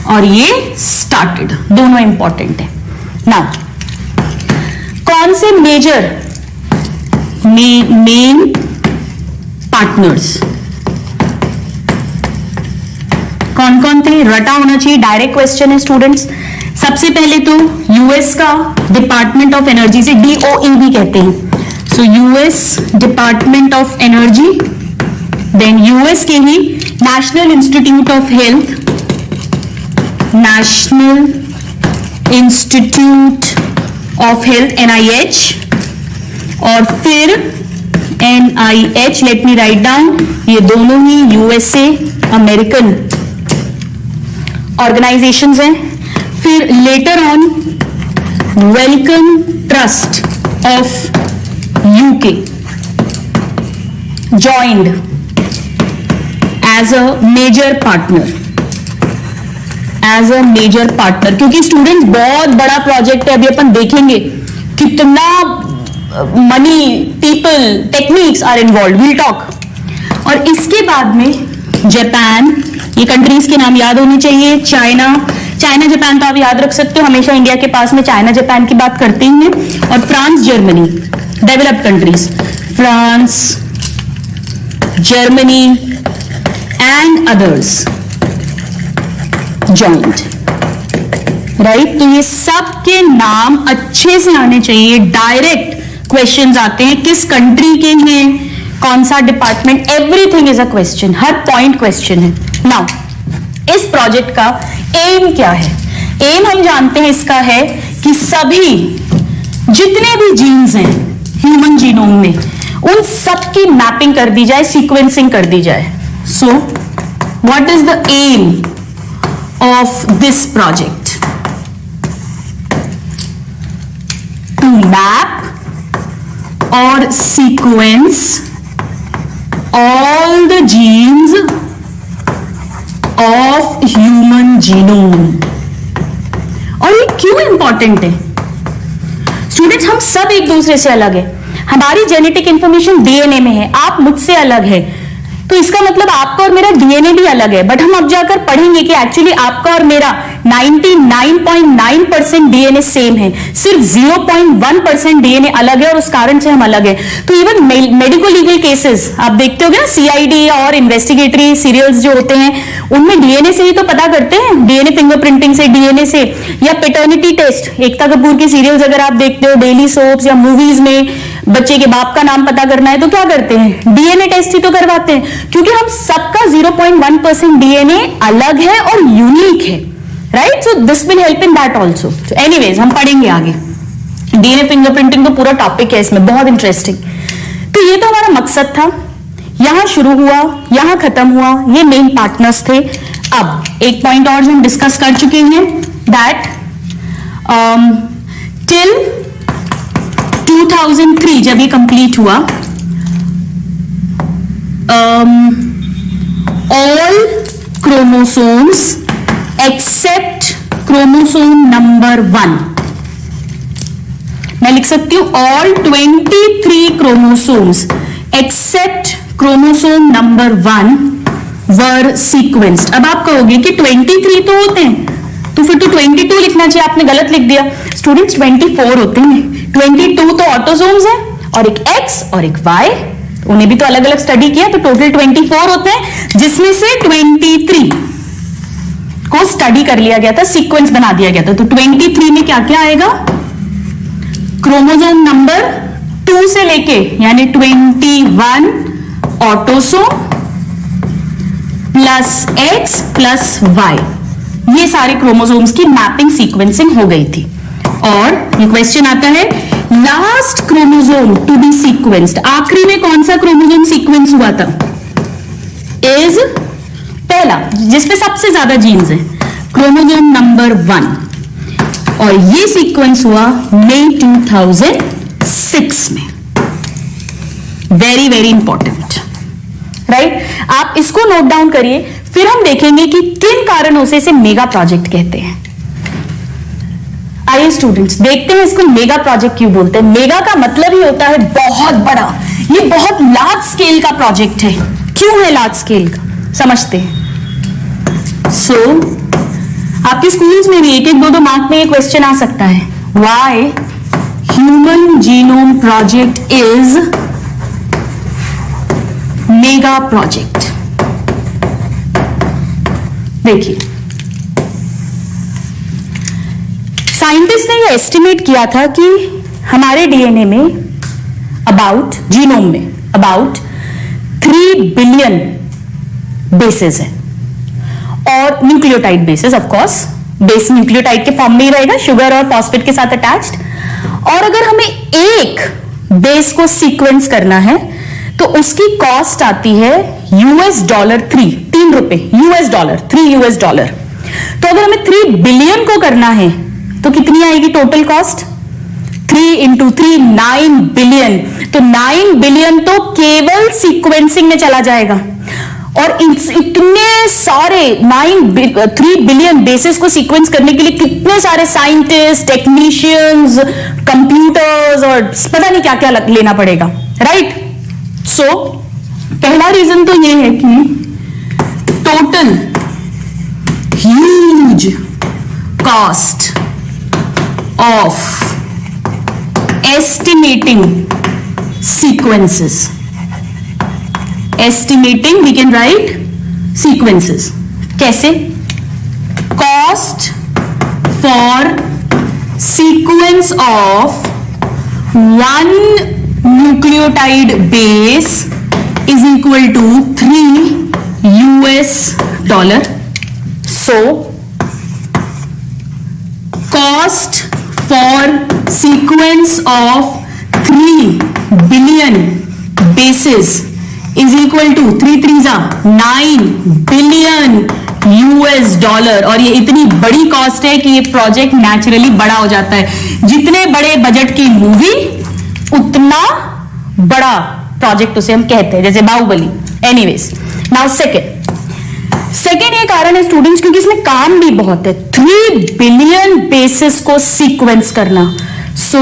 और ये स्टार्टेड, दोनों इंपॉर्टेंट है। नाउ कौन से मेजर मेन पार्टनर्स कौन कौन थे? रटा होना चाहिए, डायरेक्ट क्वेश्चन है स्टूडेंट्स। सबसे पहले तो यूएस का डिपार्टमेंट ऑफ एनर्जी, से डीओई भी कहते हैं, so US Department of Energy, then US के ही National Institute of Health, NIH, और फिर NIH, let me write down, ये दोनों ही यूएसए अमेरिकन ऑर्गेनाइजेशंस हैं। फिर later on Wellcome Trust of UK joined as a major partner, क्योंकि स्टूडेंट्स बहुत बड़ा प्रोजेक्ट है, अभी अपन देखेंगे कितना money, people, techniques are involved, will talk. और इसके बाद में जापान, ये कंट्रीज के नाम याद होने चाहिए, चाइना जापान तो आप याद रख सकते हो, हमेशा इंडिया के पास में चाइना जापान की बात करते ही हैं, और France, Germany, developed countries, France, Germany and others joint, right? तो ये सब के नाम अच्छे से आने चाहिए, डायरेक्ट क्वेश्चंस आते हैं, किस कंट्री के हैं, कौन सा department, everything is a question, her point question है। नाउ इस प्रोजेक्ट का एम क्या है? एम हम जानते हैं इसका है कि सभी जितने भी जीन्स हैं ह्यूमन जीनोम में, उन सब की मैपिंग कर दी जाए, सीक्वेंसिंग कर दी जाए। So what is the aim of this project? To map or sequence all the genes of human genome। और ये क्यों इंपॉर्टेंट है स्टूडेंट्स? हम सब एक दूसरे से अलग है, हमारी जेनेटिक इंफॉर्मेशन डीएनए में है, आप मुझसे अलग है, तो इसका मतलब आपका और मेरा डीएनए भी अलग है। बट हम अब जाकर पढ़ेंगे कि एक्चुअली आपका और मेरा 99.9% डीएनए सेम है, सिर्फ 0.1% डीएनए अलग है और उस कारण से हम अलग है। तो इवन मेडिको लीगल केसेस आप देखते होगे ना, सीआईडी और इन्वेस्टिगेटरी सीरियल्स जो होते हैं उनमें डीएनए से ही तो पता करते हैं, डीएनए फिंगरप्रिंटिंग से, डीएनए से। या पेटर्निटी टेस्ट, एकता कपूर की सीरियल्स अगर आप देखते हो, डेली सोप्स या मूवीज में बच्चे के बाप का नाम पता करना है तो क्या करते हैं? डीएनए टेस्ट ही तो करवाते हैं, क्योंकि हम सबका 0.1% डीएनए अलग है और यूनिक है, right? So this will help in that also. Anyways हम पढ़ेंगे आगे, डीएनए फिंगरप्रिंटिंग तो पूरा टॉपिक है इसमें, बहुत इंटरेस्टिंग। तो ये तो हमारा मकसद था, यहां शुरू हुआ, यहां खत्म हुआ, ये मेन पार्टनर्स थे। अब एक पॉइंट और जो हम डिस्कस कर चुके हैं, दैट टिल 2003 जब ये कंप्लीट हुआ, all chromosomes except chromosome number 1, मैं लिख सकती हूं all 23 chromosomes except chromosome number 1 were sequenced. अब आप कहोगे कि 23 तो होते हैं, तो फिर तो 22 लिखना चाहिए, आपने गलत लिख दिया। स्टूडेंट्स 24 होते हैं, 22 तो ऑटोसोम्स है और एक एक्स और एक वाई, उन्हें भी तो अलग अलग स्टडी किया, तो टोटल 24 होते हैं, जिसमें से 23 को स्टडी कर लिया गया था, सीक्वेंस बना दिया गया था। तो 23 में क्या क्या आएगा? क्रोमोसोम नंबर 2 से लेके यानी 21 autosome plus X plus Y, ये सारे क्रोमोसोम्स की मैपिंग सीक्वेंसिंग हो गई थी। और ये क्वेश्चन आता है, last chromosome to be sequenced, आखिरी में कौन सा क्रोमोसोम सीक्वेंस हुआ था? इज पहला, जिसपे सबसे ज्यादा जीन्स है, क्रोमोसोम नंबर 1, और ये सीक्वेंस हुआ मई 2006 में। Very very important, right? आप इसको नोट डाउन करिए, फिर हम देखेंगे कि किन कारणों से इसे मेगा प्रोजेक्ट कहते हैं। आइए स्टूडेंट्स देखते हैं इसको मेगा प्रोजेक्ट क्यों बोलते हैं। मेगा का मतलब ही होता है बहुत बड़ा, ये बहुत लार्ज स्केल का प्रोजेक्ट है। क्यों है लार्ज स्केल का, समझते हैं। सो आपके स्कूल्स में भी एक एक दो मार्क में ये क्वेश्चन आ सकता है, why human genome project is mega project. देखिए, साइंटिस्ट ने यह एस्टिमेट किया था कि हमारे डीएनए में अबाउट, जीनोम में अबाउट 3 बिलियन बेसेस है, और nucleotide bases, of course base nucleotide के फॉर्म में ही रहेगा, शुगर और फॉस्फेट के साथ अटैच्ड। और अगर हमें एक बेस को सीक्वेंस करना है तो उसकी कॉस्ट आती है $3 रुपए, $3 तो अगर हमें 3 बिलियन को करना है तो कितनी आएगी टोटल कॉस्ट? 3 into 3 9 billion. तो 9 बिलियन तो केवल सीक्वेंसिंग में चला जाएगा, और इतने सारे 3 बिलियन बेसिस को सीक्वेंस करने के लिए कितने सारे साइंटिस्ट, टेक्नीशियंस, कंप्यूटर्स और पता नहीं क्या क्या लेना पड़ेगा, राइट? सो पहला रीजन तो ये है कि total huge cost of estimating sequences, estimating we can write sequences. कैसे? Cost for sequence of 1 nucleotide base is equal to $3 So cost for sequence of 3 billion bases is equal to 3 3s 9 billion $, और ये इतनी बड़ी कॉस्ट है कि ये प्रोजेक्ट नेचुरली बड़ा हो जाता है। जितने बड़े बजट की मूवी उतना बड़ा प्रोजेक्ट उसे हम कहते हैं, जैसे बाहुबली। एनीवेज, नाउ सेकेंड ये कारण है स्टूडेंट्स, क्योंकि इसमें काम भी बहुत है, 3 बिलियन बेसिस को सीक्वेंस करना। सो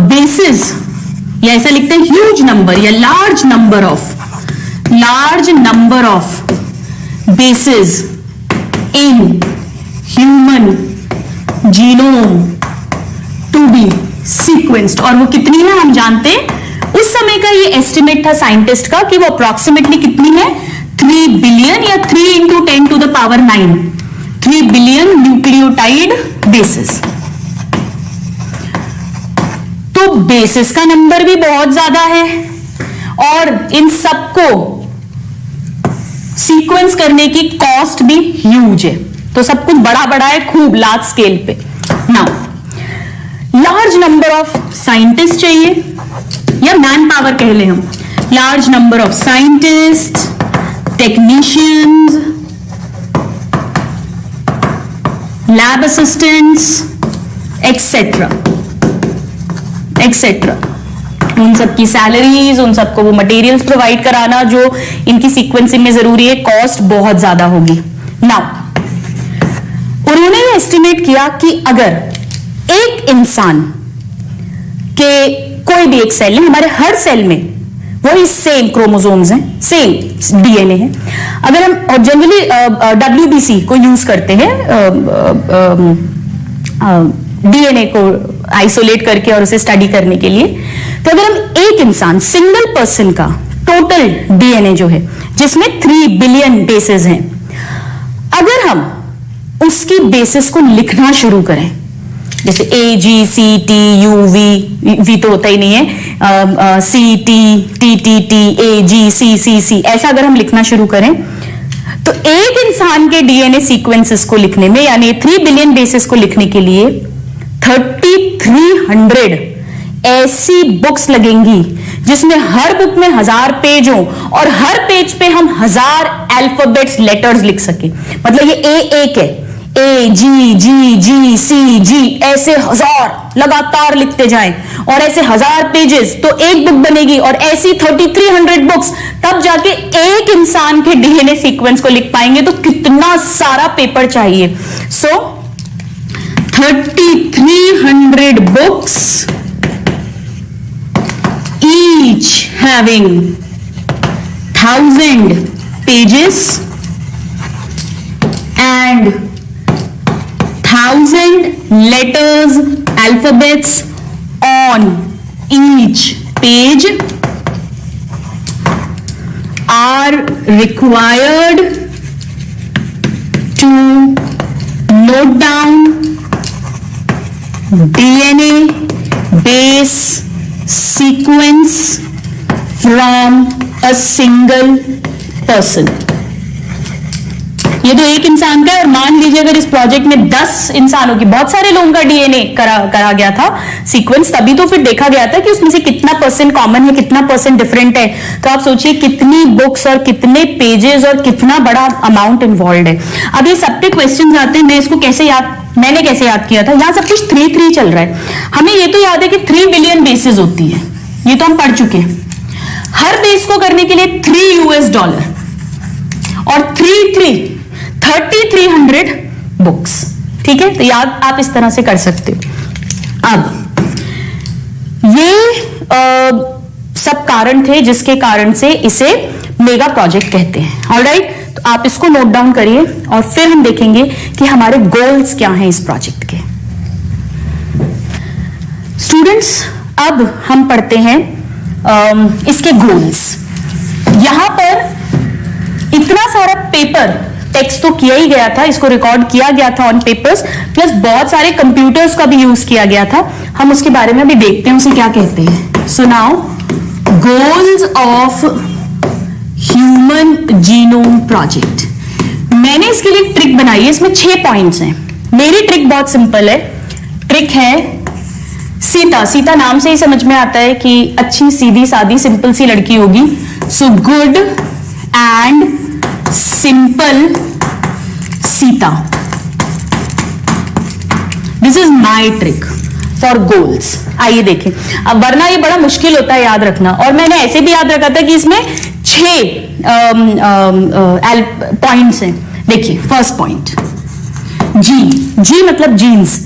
बेसिस, या ऐसा लिखते हैं ह्यूज नंबर या large number of basis in human genome to be sequenced. और वो कितनी है हम जानते हैं, उस समय का ये एस्टिमेट था साइंटिस्ट का कि वो अप्रोक्सीमेटली कितनी है, 3 बिलियन या 3 into 10 to the power 9, 3 billion nucleotide basis. तो बेसिस का नंबर भी बहुत ज्यादा है और इन सबको सीक्वेंस करने की कॉस्ट भी ह्यूज है। तो सब कुछ बड़ा बड़ा है, खूब लार्ज स्केल पे। Now large number of scientist चाहिए, या मैन पावर कह ले हम, large number of scientist, technicians, lab assistants, etcetera etcetera. उन सबकी सैलरीज, उन सबको वो मटेरियल्स प्रोवाइड कराना जो इनकी सीक्वेंसिंग में जरूरी है, कॉस्ट बहुत ज्यादा होगी। नाउ उन्होंने ये एस्टिमेट किया कि अगर एक इंसान के कोई भी एक सेल है, हमारे हर सेल में वही सेम क्रोमोसोम्स हैं, सेम डीएनए है। अगर हम, और जनरली WBC को यूज करते हैं डीएनए को आइसोलेट करके और उसे स्टडी करने के लिए। तो अगर हम एक इंसान, सिंगल पर्सन का टोटल डीएनए जो है, जिसमें 3 बिलियन बेसिस हैं, अगर हम उसकी बेसिस को लिखना शुरू करें, जैसे AGCTUV तो होता ही नहीं है, CTTTTAGCCC, ऐसा अगर हम लिखना शुरू करें, तो एक इंसान के डीएनए सीक्वेंसेस को लिखने में, यानी 3 बिलियन बेसिस को लिखने के लिए 3300 ऐसी बुक्स लगेंगी, जिसमें हर बुक में 1000 पेज हो और हर पेज पे हम 1000 अल्फाबेट्स, लेटर्स लिख सके। मतलब ये एक है, AGGGCG, ऐसे 1000 लगातार लिखते जाएं और ऐसे 1000 पेजेस, तो एक बुक बनेगी। और ऐसी 3300 बुक्स, तब जाके एक इंसान के डीएनए सीक्वेंस को लिख पाएंगे। तो कितना सारा पेपर चाहिए। सो 3300 books, each having 1000 pages and 1000 letters, alphabets on each page are required to note down DNA base sequence from a single person। ये तो एक इंसान का है, और मान लीजिए अगर इस प्रोजेक्ट में 10 इंसानों की, बहुत सारे लोगों का डीएनए करा गया था सीक्वेंस, तभी तो फिर देखा गया था कि उसमें से कितना % कॉमन है, कितना % डिफरेंट है। तो आप सोचिए कितनी बुक्स और कितने पेजेस और कितना बड़ा अमाउंट इन्वॉल्व है। अब ये सबके क्वेश्चन आते हैं, मैंने कैसे याद किया था। यहां सब कुछ 3 चल रहा है। हमें ये तो याद है कि 3 बिलियन बेसिस होती है, ये तो हम पढ़ चुके हैं। हर बेस को करने के लिए $3 और 3300 बुक्स। ठीक है, तो याद आप इस तरह से कर सकते हो। अब ये सब कारण थे जिसके कारण से इसे मेगा प्रोजेक्ट कहते हैं। ऑलराइट, तो आप इसको नोट डाउन करिए और फिर हम देखेंगे कि हमारे गोल्स क्या हैं इस प्रोजेक्ट के। स्टूडेंट्स, अब हम पढ़ते हैं इसके गोल्स। यहां पर इतना सारा पेपर टेक्स्ट तो किया ही गया था, इसको रिकॉर्ड किया गया था ऑन पेपर्स, प्लस बहुत सारे कंप्यूटर्स का भी यूज किया गया था। हम उसके बारे में भी देखते हैं उसे क्या कहते हैं। So now goals of human genome project. मैंने इसके लिए ट्रिक बनाई है, इसमें 6 पॉइंट्स हैं। मेरी ट्रिक बहुत सिंपल है। ट्रिक है सीता नाम से ही समझ में आता है कि अच्छी सीधी सादी सिंपल सी लड़की होगी। So good and simple Sita, this is my trick. For goals. आइए देखें, अब वरना ये बड़ा मुश्किल होता है याद रखना, और मैंने ऐसे भी याद रखा था कि इसमें 6 पॉइंट्स हैं। देखिए फर्स्ट पॉइंट जी मतलब जीन्स।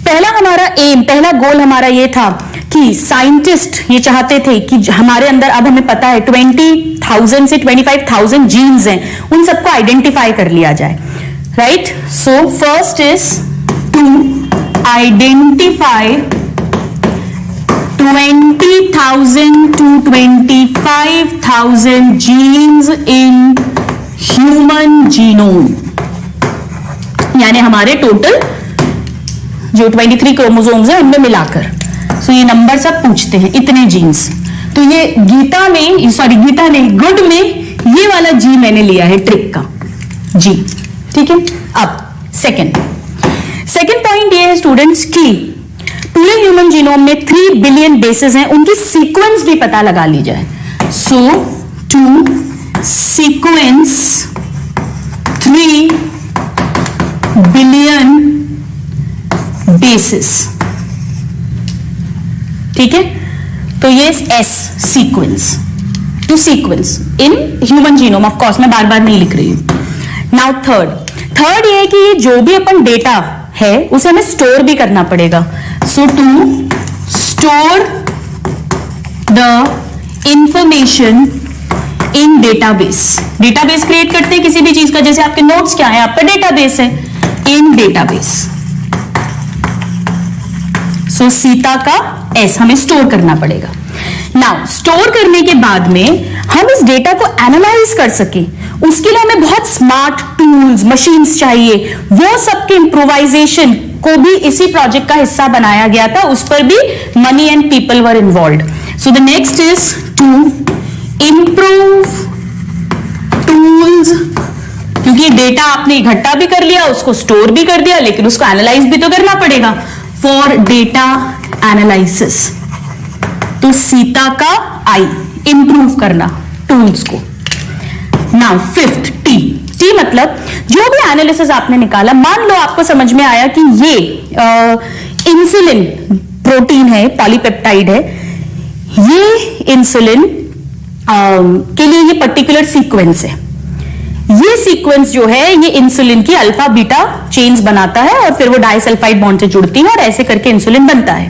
पहला हमारा एम, पहला गोल हमारा ये था कि साइंटिस्ट ये चाहते थे कि हमारे अंदर, अब हमें पता है 20,000 से 25,000 जीन्स हैं, उन सबको आइडेंटिफाई कर लिया जाए, right. So first is to identify 20,000 to 25,000 genes in human genome, यानी हमारे टोटल जो 23 क्रोमोसोम्स हैं उनमें मिलाकर। सो ये नंबर सब पूछते हैं, इतने जीन्स। तो ये गीता नहीं, गुड में ये वाला जी मैंने लिया है ट्रिक का जी, ठीक है। अब सेकंड पॉइंट ये है स्टूडेंट्स की पूरे ह्यूमन जीनोम में 3 बिलियन बेसेस हैं, उनकी सीक्वेंस भी पता लगा ली जाए। So to sequence 3 billion basis, ठीक है। तो ये as sequence, to sequence in human genome. Of course मैं बार बार नहीं लिख रही हूं। नाउ थर्ड ये है कि ये जो भी अपन डेटा है उसे हमें स्टोर भी करना पड़ेगा। So to store the information in database create करते हैं किसी भी चीज का, जैसे आपके नोट्स क्या है, आपका डेटाबेस है, इन डेटाबेस। सो सीता का एस हमें स्टोर करना पड़ेगा। नाउ स्टोर करने के बाद में हम इस डेटा को एनालाइज कर सके, उसके लिए हमें बहुत स्मार्ट टूल्स, मशीन्स चाहिए। वो सबके इम्प्रोवाइजेशन को भी इसी प्रोजेक्ट का हिस्सा बनाया गया था, उस पर भी money and people were involved. So the next is to improve tools, क्योंकि डेटा आपने इकट्ठा भी कर लिया, उसको स्टोर भी कर दिया, लेकिन उसको एनालाइज भी तो करना पड़ेगा, फॉर डेटा एनालिसिस। तो सीता का आई, इंप्रूव करना टूल्स को। नाउ फिफ्थ टी मतलब जो भी एनालिसिस आपने निकाला, मान लो आपको समझ में आया कि ये इंसुलिन प्रोटीन है, पॉलीपेप्टाइड है, ये इंसुलिन के लिए ये पर्टिकुलर सीक्वेंस है। ये सीक्वेंस जो है ये इंसुलिन की अल्फा बीटा चेन्स बनाता है और फिर वो डाइसल्फाइड बॉन्ड से जुड़ती है और ऐसे करके इंसुलिन बनता है।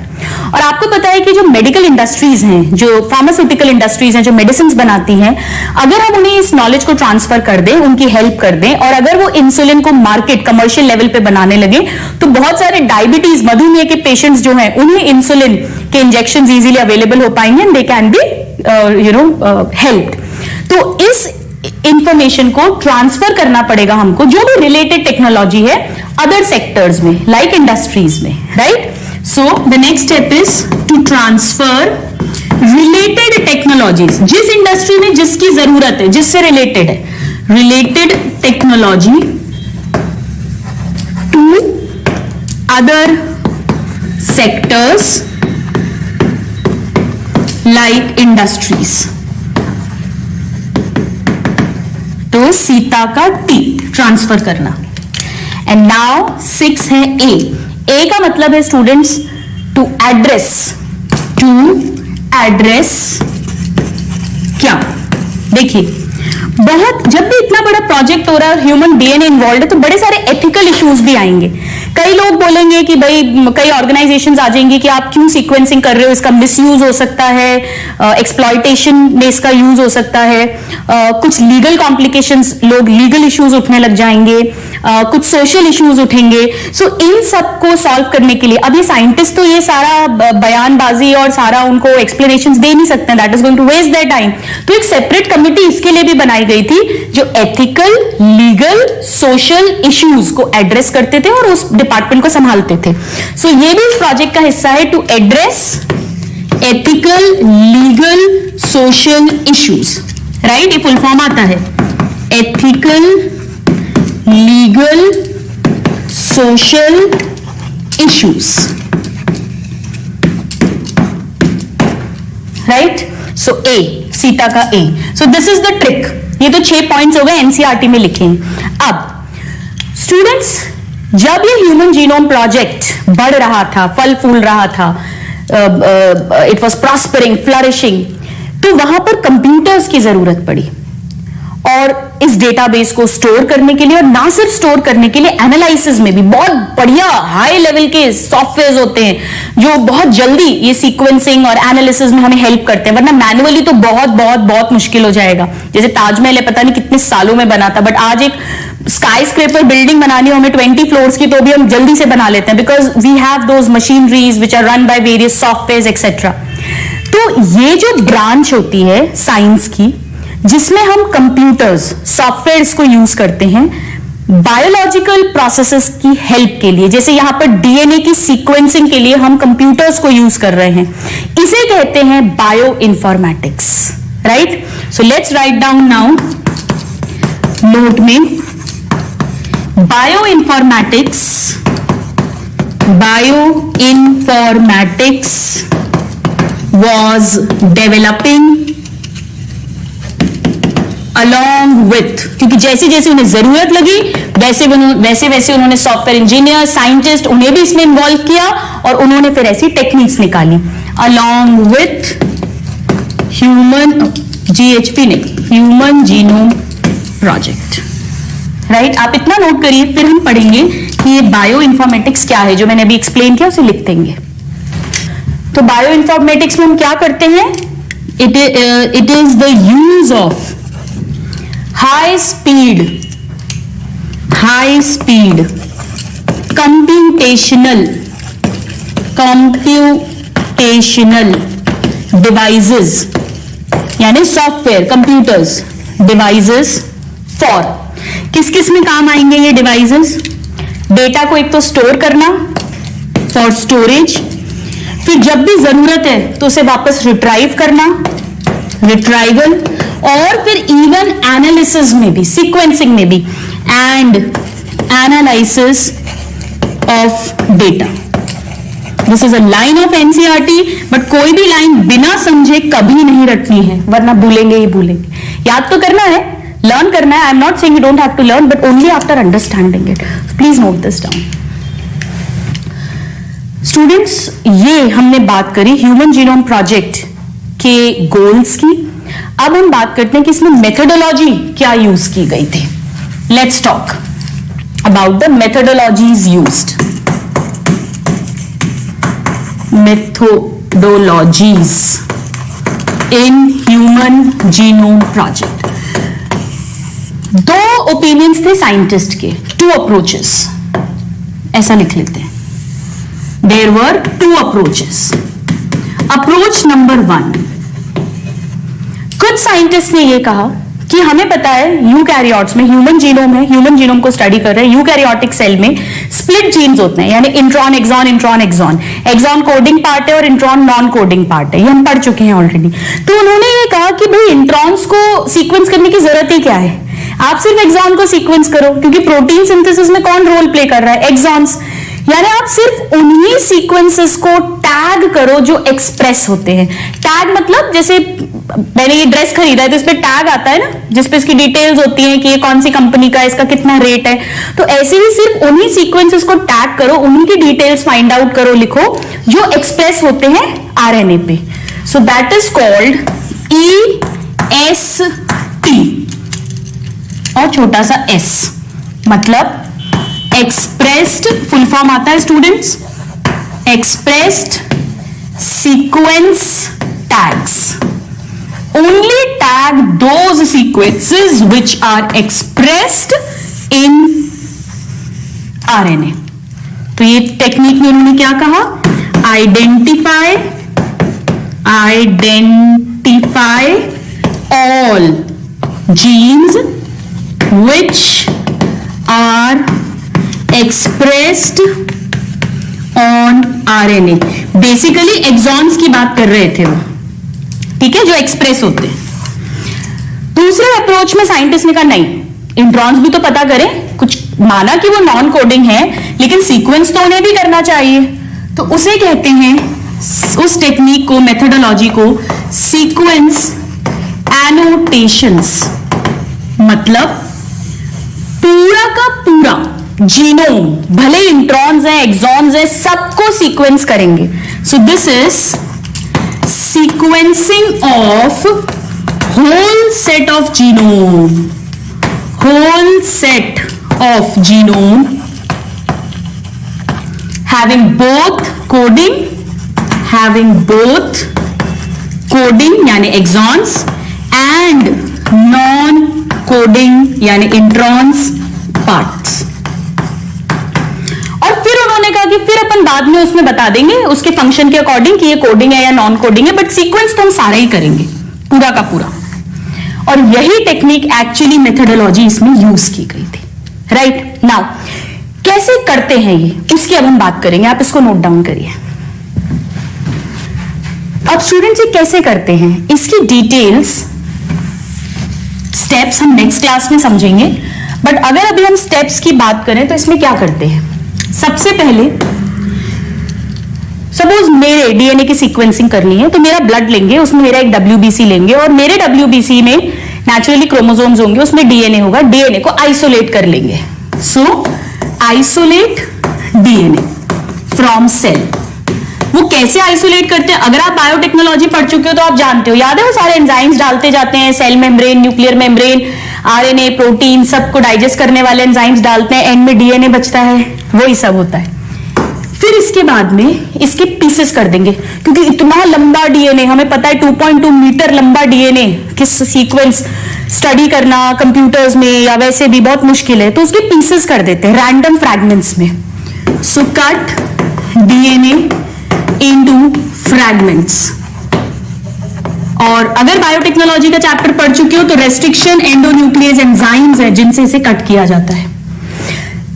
और आपको पता है कि जो मेडिकल इंडस्ट्रीज हैं, जो फार्मास्यूटिकल इंडस्ट्रीज हैं, जो मेडिसिन बनाती हैं, अगर हम उन्हें इस नॉलेज को ट्रांसफर कर दें, उनकी हेल्प कर दें, और अगर वो इंसुलिन को मार्केट कमर्शियल लेवल पे बनाने लगे, तो बहुत सारे डायबिटीज, मधुमेह के पेशेंट्स जो हैं उन्हें इंसुलिन के इंजेक्शन इजीली अवेलेबल हो पाएंगे and they can be helped. तो इस इंफॉर्मेशन को ट्रांसफर करना पड़ेगा हमको, जो भी रिलेटेड टेक्नोलॉजी है अदर सेक्टर्स में, लाइक इंडस्ट्रीज में, right. So the next step is to transfer related technologies, जिस इंडस्ट्री में जिसकी जरूरत है, जिससे रिलेटेड है, related technology to other sectors like industries. तो सीता का टी ट्रांसफर करना। एंड नाउ 6 है ए का मतलब है स्टूडेंट्स टू एड्रेस क्या। देखिए बहुत, जब भी इतना बड़ा प्रोजेक्ट हो रहा है, ह्यूमन डीएनए इन्वॉल्व है, तो बड़े सारे एथिकल इश्यूज भी आएंगे। कई लोग बोलेंगे कि भाई, कई ऑर्गेनाइजेशंस आ जाएंगी कि आप क्यों सीक्वेंसिंग कर रहे हो, इसका मिसयूज हो सकता है, एक्सप्लॉयटेशन में इसका यूज हो सकता है, कुछ लीगल कॉम्प्लिकेशंस, लोग लीगल इश्यूज उठने लग जाएंगे, कुछ सोशल इश्यूज उठेंगे। सो इन सब को सॉल्व करने के लिए अब ये साइंटिस्ट तो ये सारा बयानबाजी और सारा उनको एक्सप्लेनेशंस दे नहीं सकते, that is going to waste their time. तो एक सेपरेट कमिटी इसके लिए भी बनाई गई थी, जो एथिकल, लीगल, सोशल इश्यूज को एड्रेस करते थे और उस डिपार्टमेंट को संभालते थे। सो ये भी इस प्रोजेक्ट का हिस्सा है, to address ethical, legal, social issues, right. ये फुल फॉर्म आता है ethical, legal, social issues, right. So A, Sita का A. So this is the trick. ये तो 6 पॉइंट्स हो गए, एनसीईआरटी में लिखे। अब स्टूडेंट्स जब ये ह्यूमन जीनोम प्रोजेक्ट बढ़ रहा था, फल फूल रहा था, इट वॉज प्रॉस्परिंग, फ्लरिशिंग, तो वहां पर कंप्यूटर्स की जरूरत पड़ी और इस डेटाबेस को स्टोर करने के लिए, और ना सिर्फ स्टोर करने के लिए, एनालिसिस में भी बहुत बढ़िया हाई लेवल के सॉफ्टवेयर होते हैं जो बहुत जल्दी ये सीक्वेंसिंग और एनालिसिस में हमें हेल्प करते हैं, वरना मैन्युअली तो बहुत बहुत बहुत मुश्किल हो जाएगा। जैसे ताजमहल है, पता नहीं कितने सालों में बना था, बट आज एक स्काई स्क्रेपर बिल्डिंग बनानी हो हमें 20 फ्लोर्स की, तो भी हम जल्दी से बना लेते हैं, because we have those machineries which are run by various software etcetera. तो ये जो ब्रांच होती है साइंस की, जिसमें हम कंप्यूटर्स, सॉफ्टवेयर्स को यूज करते हैं बायोलॉजिकल प्रोसेसेस की हेल्प के लिए, जैसे यहां पर डीएनए की सीक्वेंसिंग के लिए हम कंप्यूटर्स को यूज कर रहे हैं, इसे कहते हैं bioinformatics, right? So let's write down now note में, bioinformatics was developing along with, क्योंकि जैसे जैसे उन्हें जरूरत लगी वैसे वैसे उन्होंने सॉफ्टवेयर इंजीनियर, साइंटिस्ट, उन्हें भी इसमें इन्वॉल्व किया और उन्होंने फिर ऐसी टेक्निक्स निकाली along with human genome project, right? आप इतना नोट करिए, फिर हम पढ़ेंगे कि ये बायो इन्फॉर्मेटिक्स क्या है, जो मैंने अभी एक्सप्लेन किया उसे लिख देंगे। तो बायो इन्फॉर्मेटिक्स में हम क्या करते हैं? It is the use of high speed computational devices, यानी सॉफ्टवेयर, कंप्यूटर्स, डिवाइसेस फॉर, किस किस में काम आएंगे ये डिवाइसेस? डेटा को एक तो स्टोर करना, फॉर स्टोरेज, फिर जब भी जरूरत है तो उसे वापस रिट्राइव करना, रिट्राइवल, और फिर इवन एनालिसिस में भी, सीक्वेंसिंग में भी, and analysis of data. This is a line of NCERT, but कोई भी लाइन बिना समझे कभी नहीं रटनी है, वरना भूलेंगे ही भूलेंगे। याद तो करना है, लर्न करना है। I am not saying you don't have to learn, but only after understanding it. Please note this down. Students, ये हमने बात करी ह्यूमन जीनोम प्रोजेक्ट के गोल्स की। अब हम बात करते हैं कि इसमें मेथोडोलॉजी क्या यूज की गई थी। Let's talk about the methodologies used. Methodologies in human genome project. दो ओपिनियंस थे साइंटिस्ट के, टू अप्रोचेस, ऐसा लिख लेते हैं। There were two approaches. Approach number 1, कुछ साइंटिस्ट ने यह कहा कि हमें पता है यूकैरियोट्स में ह्यूमन जीनोम है, ह्यूमन जीनोम को स्टडी कर रहे हैं। यूकैरियोटिक सेल में स्प्लिट जीन्स होते हैं, यानी intron exon, intron exon. Exon coding part है और इंट्रॉन नॉन कोडिंग पार्ट है, ये हम पढ़ चुके हैं ऑलरेडी। तो उन्होंने ये कहा कि भाई इंट्रॉन्स को सीक्वेंस करने की जरूरत ही क्या है, आप सिर्फ एक्सॉन को सीक्वेंस करो, क्योंकि प्रोटीन सिंथेसिस में कौन रोल प्ले कर रहा है? एक्सॉन्स। यानी आप सिर्फ उन्हीं सीक्वेंसेस को टैग करो जो एक्सप्रेस होते हैं। टैग मतलब जैसे मैंने ये ड्रेस खरीदा है तो इस पे टैग आता है ना, जिसपे इसकी डिटेल्स होती हैं कि ये कौन सी कंपनी का है, इसका कितना रेट है। तो ऐसे ही सिर्फ उन्हीं सीक्वेंसेस को टैग करो, उन्हीं की डिटेल्स फाइंड आउट करो, लिखो, जो एक्सप्रेस होते हैं आरएनए पे। So that is called EST, और छोटा सा s मतलब एक्सप्रेस्ड, फुल फॉर्म आता है students, expressed sequence tags. Only tag those sequences which are expressed in RNA. तो ये टेक्निक में उन्होंने क्या कहा? Identify all genes which are expressed on RNA. Basically exons की बात कर रहे थे वो, ठीक है, जो एक्सप्रेस होते हैं। दूसरे अप्रोच में साइंटिस्ट ने कहा नहीं, इंट्रॉन्स भी तो पता करें, कुछ माना कि वो नॉन कोडिंग है लेकिन सीक्वेंस तो उन्हें भी करना चाहिए। तो उसे कहते हैं, उस टेक्निक को, मेथोडोलॉजी को सीक्वेंस एनोटेशंस। मतलब पूरा का पूरा जीनोम, भले इंट्रॉन्स हैं, एक्सॉन्स हैं, सबको सीक्वेंस करेंगे. So this is sequencing of whole set of genome, whole set of genome having both coding यानी एक्सॉन्स एंड नॉन कोडिंग यानी इंट्रॉन्स पार्ट्स. और फिर उन्होंने कहा कि फिर अपन बाद में उसमें बता देंगे उसके फंक्शन के अकॉर्डिंग कि ये कोडिंग है या नॉन कोडिंग है, बट सीक्वेंस तो हम सारा ही करेंगे पूरा का पूरा. और यही टेक्निक एक्चुअली मेथोडोलॉजी इसमें यूज की गई थी. राइट नाउ कैसे करते हैं ये, उसकी अब हम बात करेंगे. आप इसको नोट डाउन करिए. अब स्टूडेंट्स ये कैसे करते हैं, इसकी डिटेल्स स्टेप्स हम नेक्स्ट क्लास में समझेंगे. बट अगर अभी हम स्टेप्स की बात करें तो इसमें क्या करते हैं. सबसे पहले सपोज मेरे डीएनए की सीक्वेंसिंग करनी है तो मेरा ब्लड लेंगे, उसमें मेरा एक डब्ल्यूबीसी लेंगे और मेरे डब्ल्यूबीसी में नेचुरली क्रोमोसोम्स होंगे, उसमें डीएनए होगा. डीएनए को आइसोलेट कर लेंगे. सो आइसोलेट डीएनए फ्रॉम सेल. वो कैसे आइसोलेट करते हैं, अगर आप बायोटेक्नोलॉजी पढ़ चुके हो तो आप जानते हो. याद है वो सारे एंजाइम्स डालते जाते हैं, cell membrane, nuclear membrane, RNA, protein, सबको डाइजेस्ट करने वाले एंजाइम्स डालते हैं, एंड में डीएनए बचता है. वही सब होता है. फिर इसके बाद में इसके पीसेस कर देंगे, क्योंकि इतना लंबा डीएनए, हमें पता है 2.2 मीटर लंबा डीएनए किस सीक्वेंस स्टडी करना कंप्यूटर्स में या वैसे भी बहुत मुश्किल है, तो उसके पीसेस कर देते हैं रैंडम फ्रैगमेंट्स में. So cut DNA into fragments. और अगर बायोटेक्नोलॉजी का चैप्टर पढ़ चुके हो तो रेस्ट्रिक्शन एंडोन्यूक्लियस एंजाइम्स है जिनसे इसे कट किया जाता है.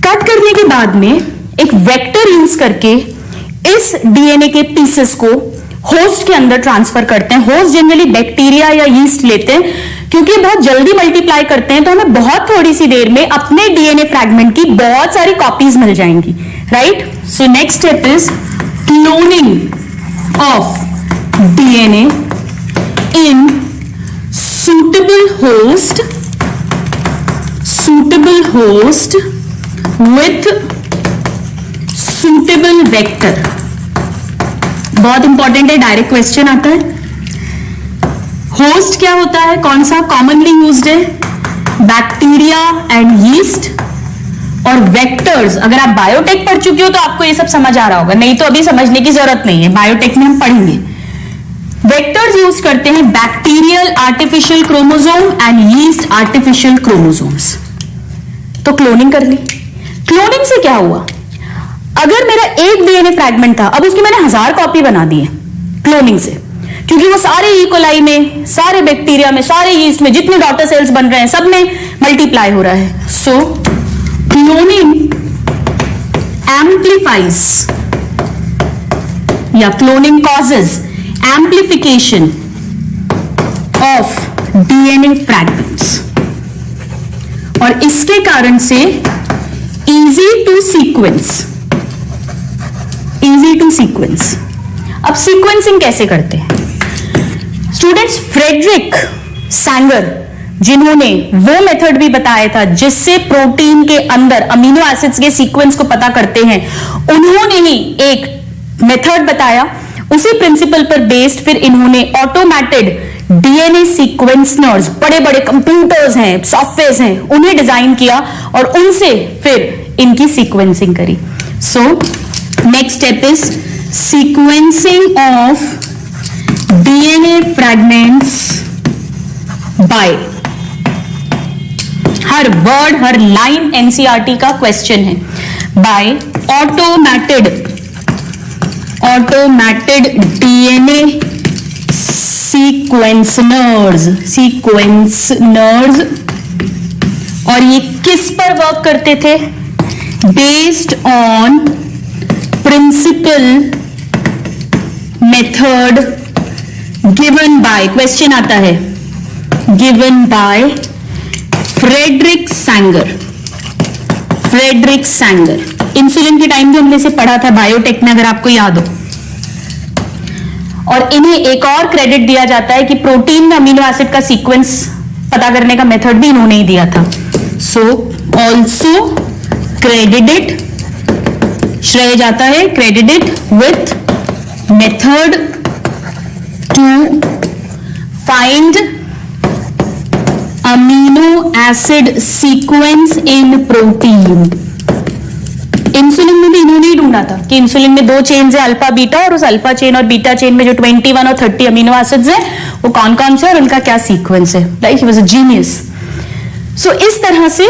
कट करने के बाद में एक वेक्टर यूज करके इस डीएनए के पीसेस को होस्ट के अंदर ट्रांसफर करते हैं. होस्ट जनरली बैक्टीरिया या यीस्ट लेते हैं, क्योंकि बहुत जल्दी मल्टीप्लाई करते हैं तो हमें बहुत थोड़ी सी देर में अपने डीएनए फ्रैगमेंट की बहुत सारी कॉपीज मिल जाएंगी. Right. So next step is cloning of DNA in suitable host with suitable vector. बहुत इंपॉर्टेंट है, डायरेक्ट क्वेश्चन आता है. होस्ट क्या होता है, कौन सा कॉमनली यूज्ड है, बैक्टीरिया एंड यीस्ट. और वेक्टर्स, अगर आप बायोटेक पढ़ चुके हो तो आपको ये सब समझ आ रहा होगा, नहीं तो अभी समझने की जरूरत नहीं है, बायोटेक में हम पढ़ेंगे. वेक्टर्स यूज करते हैं bacterial artificial chromosome and yeast artificial chromosomes. तो क्लोनिंग कर ली. क्लोनिंग से क्या हुआ, अगर मेरा एक डीएनए फ्रैगमेंट था, अब उसकी मैंने 1000 कॉपी बना दी है क्लोनिंग से, क्योंकि वो सारे इकोलाई में, सारे बैक्टीरिया में, सारे यीस्ट में जितने डॉटर सेल्स बन रहे हैं सब में मल्टीप्लाई हो रहा है. सो क्लोनिंग एम्प्लीफाइज या cloning causes amplification of DNA fragments. और इसके कारण से इजी टू सीक्वेंस. अब सीक्वेंसिंग कैसे करते हैं स्टूडेंट्स. फ्रेडरिक सैंगर जिन्होंने वो मेथड भी बताया था जिससे प्रोटीन के अंदर अमीनो एसिड्स के सीक्वेंस को पता करते हैं, उन्होंने ही एक मेथड बताया. उसी प्रिंसिपल पर बेस्ड फिर इन्होंने ऑटोमेटेड डीएनए सीक्वेंसर्स, बड़े बड़े कंप्यूटर्स हैं, सॉफ्टवेयर्स हैं, उन्हें डिजाइन किया और उनसे फिर इनकी सीक्वेंसिंग करी. So next step is sequencing of DNA fragments by, हर वर्ड हर लाइन एनसीईआरटी का क्वेश्चन है, बाय ऑटोमेटेड डीएनए सीक्वेंसर्स. और ये किस पर वर्क करते थे, based on principle method given by, question आता है, given by Frederick Sanger. Insulin के टाइम भी हमने इसे पढ़ा था बायोटेक में, अगर आपको याद हो. और इन्हें एक और क्रेडिट दिया जाता है कि प्रोटीन में अमीनो एसिड का सीक्वेंस पता करने का मेथड भी इन्होंने ही दिया था. सो ऑल्सो credited, श्रेय जाता है credited with method to find amino acid sequence in protein. Insulin में भी इन्होंने ही ढूंढा था कि इंसुलिन में 2 चेन्स है, अल्फा बीटा, और उस अल्फा चेन और बीटा चेन में जो 21 और 30 अमीनो एसिड्स हैं वो कौन कौन से और उनका क्या सीक्वेंस है. Right, he was a genius. So इस तरह से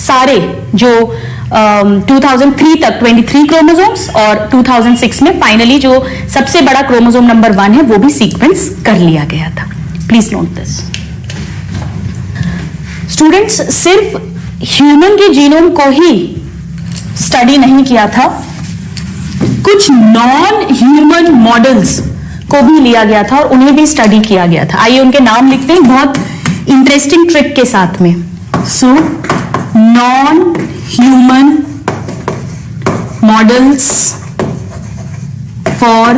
सारे जो 2003 तक 23 क्रोमोसोम्स और 2006 में फाइनली जो सबसे बड़ा क्रोमोसोम नंबर 1 है वो भी सीक्वेंस कर लिया गया था. Please note this. स्टूडेंट्स, सिर्फ ह्यूमन के जीनोम को ही स्टडी नहीं किया था, कुछ नॉन ह्यूमन मॉडल्स को भी लिया गया था और उन्हें भी स्टडी किया गया था. आइए उनके नाम लिखते हैं बहुत इंटरेस्टिंग ट्रिक के साथ में. So non human models for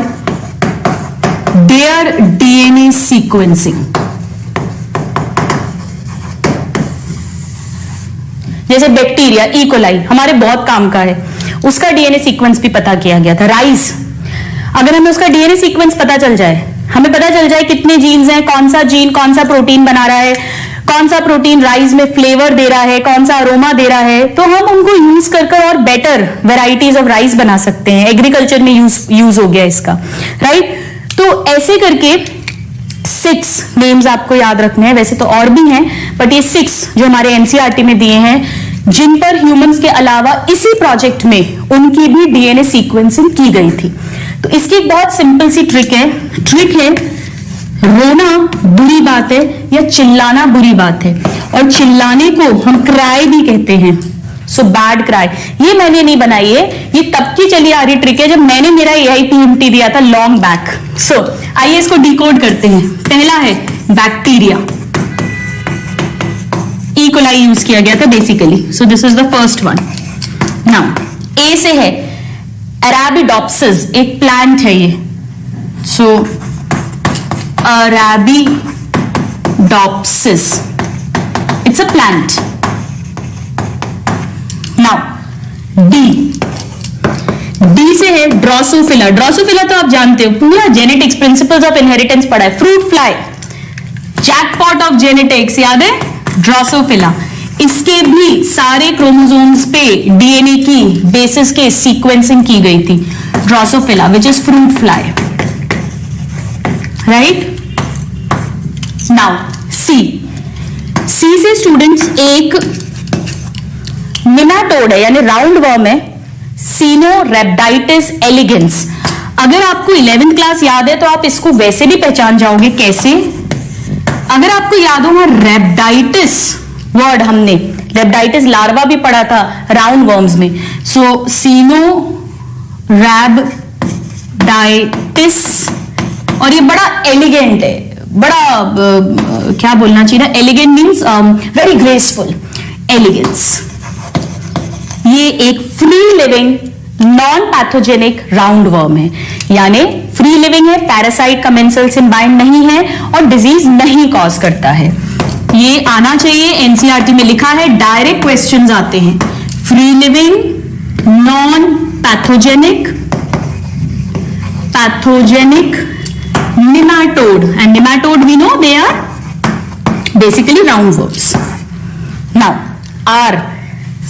their DNA sequencing. जैसे बैक्टीरिया ई कोलाई हमारे बहुत काम का है, उसका डीएनए सीक्वेंस भी पता किया गया था. राइस, अगर हमें उसका डीएनए सीक्वेंस पता चल जाए, हमें पता चल जाए कितने जीन्स हैं, कौन सा जीन कौन सा प्रोटीन बना रहा है, कौन सा प्रोटीन राइस में फ्लेवर दे रहा है, कौन सा अरोमा दे रहा है, तो हम उनको यूज कर और बेटर वेराइटीज ऑफ राइस बना सकते हैं. एग्रीकल्चर में यूज हो गया इसका. राइट, तो ऐसे करके 6 नेम्स आपको याद रखने हैं. वैसे तो और भी हैं, बट ये 6 जो हमारे एनसीईआरटी में दिए हैं, जिन पर ह्यूमंस के अलावा इसी प्रोजेक्ट में उनकी भी डीएनए सीक्वेंसिंग की गई थी. तो इसकी एक बहुत सिंपल सी ट्रिक है रोना बुरी बात है या चिल्लाना बुरी बात है, और चिल्लाने को हम क्राई भी कहते हैं. सो बैड क्राई, ये मैंने नहीं बनाई है, ये तब की चली आ रही ट्रिक है जब मैंने मेरा AIPMT दिया था लॉन्ग बैक. सो आइए इसको डिकोड करते हैं. पहला है बैक्टीरिया, ई कोलाई यूज किया गया था basically. So this is the first one. Now A से है अरेबिडोप्सिस, एक प्लांट है ये. So Arabidopsis, it's a plant. Now D से है ड्रोसोफिला. ड्रोसोफिला तो आप जानते हो, पूरा जेनेटिक्स प्रिंसिपल्स ऑफ इनहेरिटेंस पढ़ा है. Fruit fly, jackpot of genetics, याद है ड्रोसोफिला. इसके भी सारे क्रोमोसोम्स पे डीएनए की बेसिस के सीक्वेंसिंग की गई थी. Drosophila which is fruit fly. Right, now see से स्टूडेंट्स एक निमेटोड है यानी राउंड वर्म है, सिनोरैब्डाइटिस एलिगेंस. अगर आपको 11th क्लास याद है तो आप इसको वैसे भी पहचान जाओगे. कैसे? अगर आपको याद हो रैब्डाइटिस वर्ड, हमने रैब्डाइटिस लार्वा भी पढ़ा था राउंड वर्म्स में. सो सिनोरैब्डाइटिस, और ये बड़ा एलिगेंट है, बड़ा क्या बोलना चाहिए ना, elegant means very graceful. Elegans, ये एक free living non pathogenic roundworm है, यानी फ्री लिविंग है, पैरासाइट कमेंसल सिम्बाइंड नहीं है और डिजीज नहीं कॉज करता है. ये आना चाहिए, एनसीईआरटी में लिखा है, डायरेक्ट क्वेश्चंस आते हैं. Free living non pathogenic nematode, and nematode we know they are basically roundworms. Now R,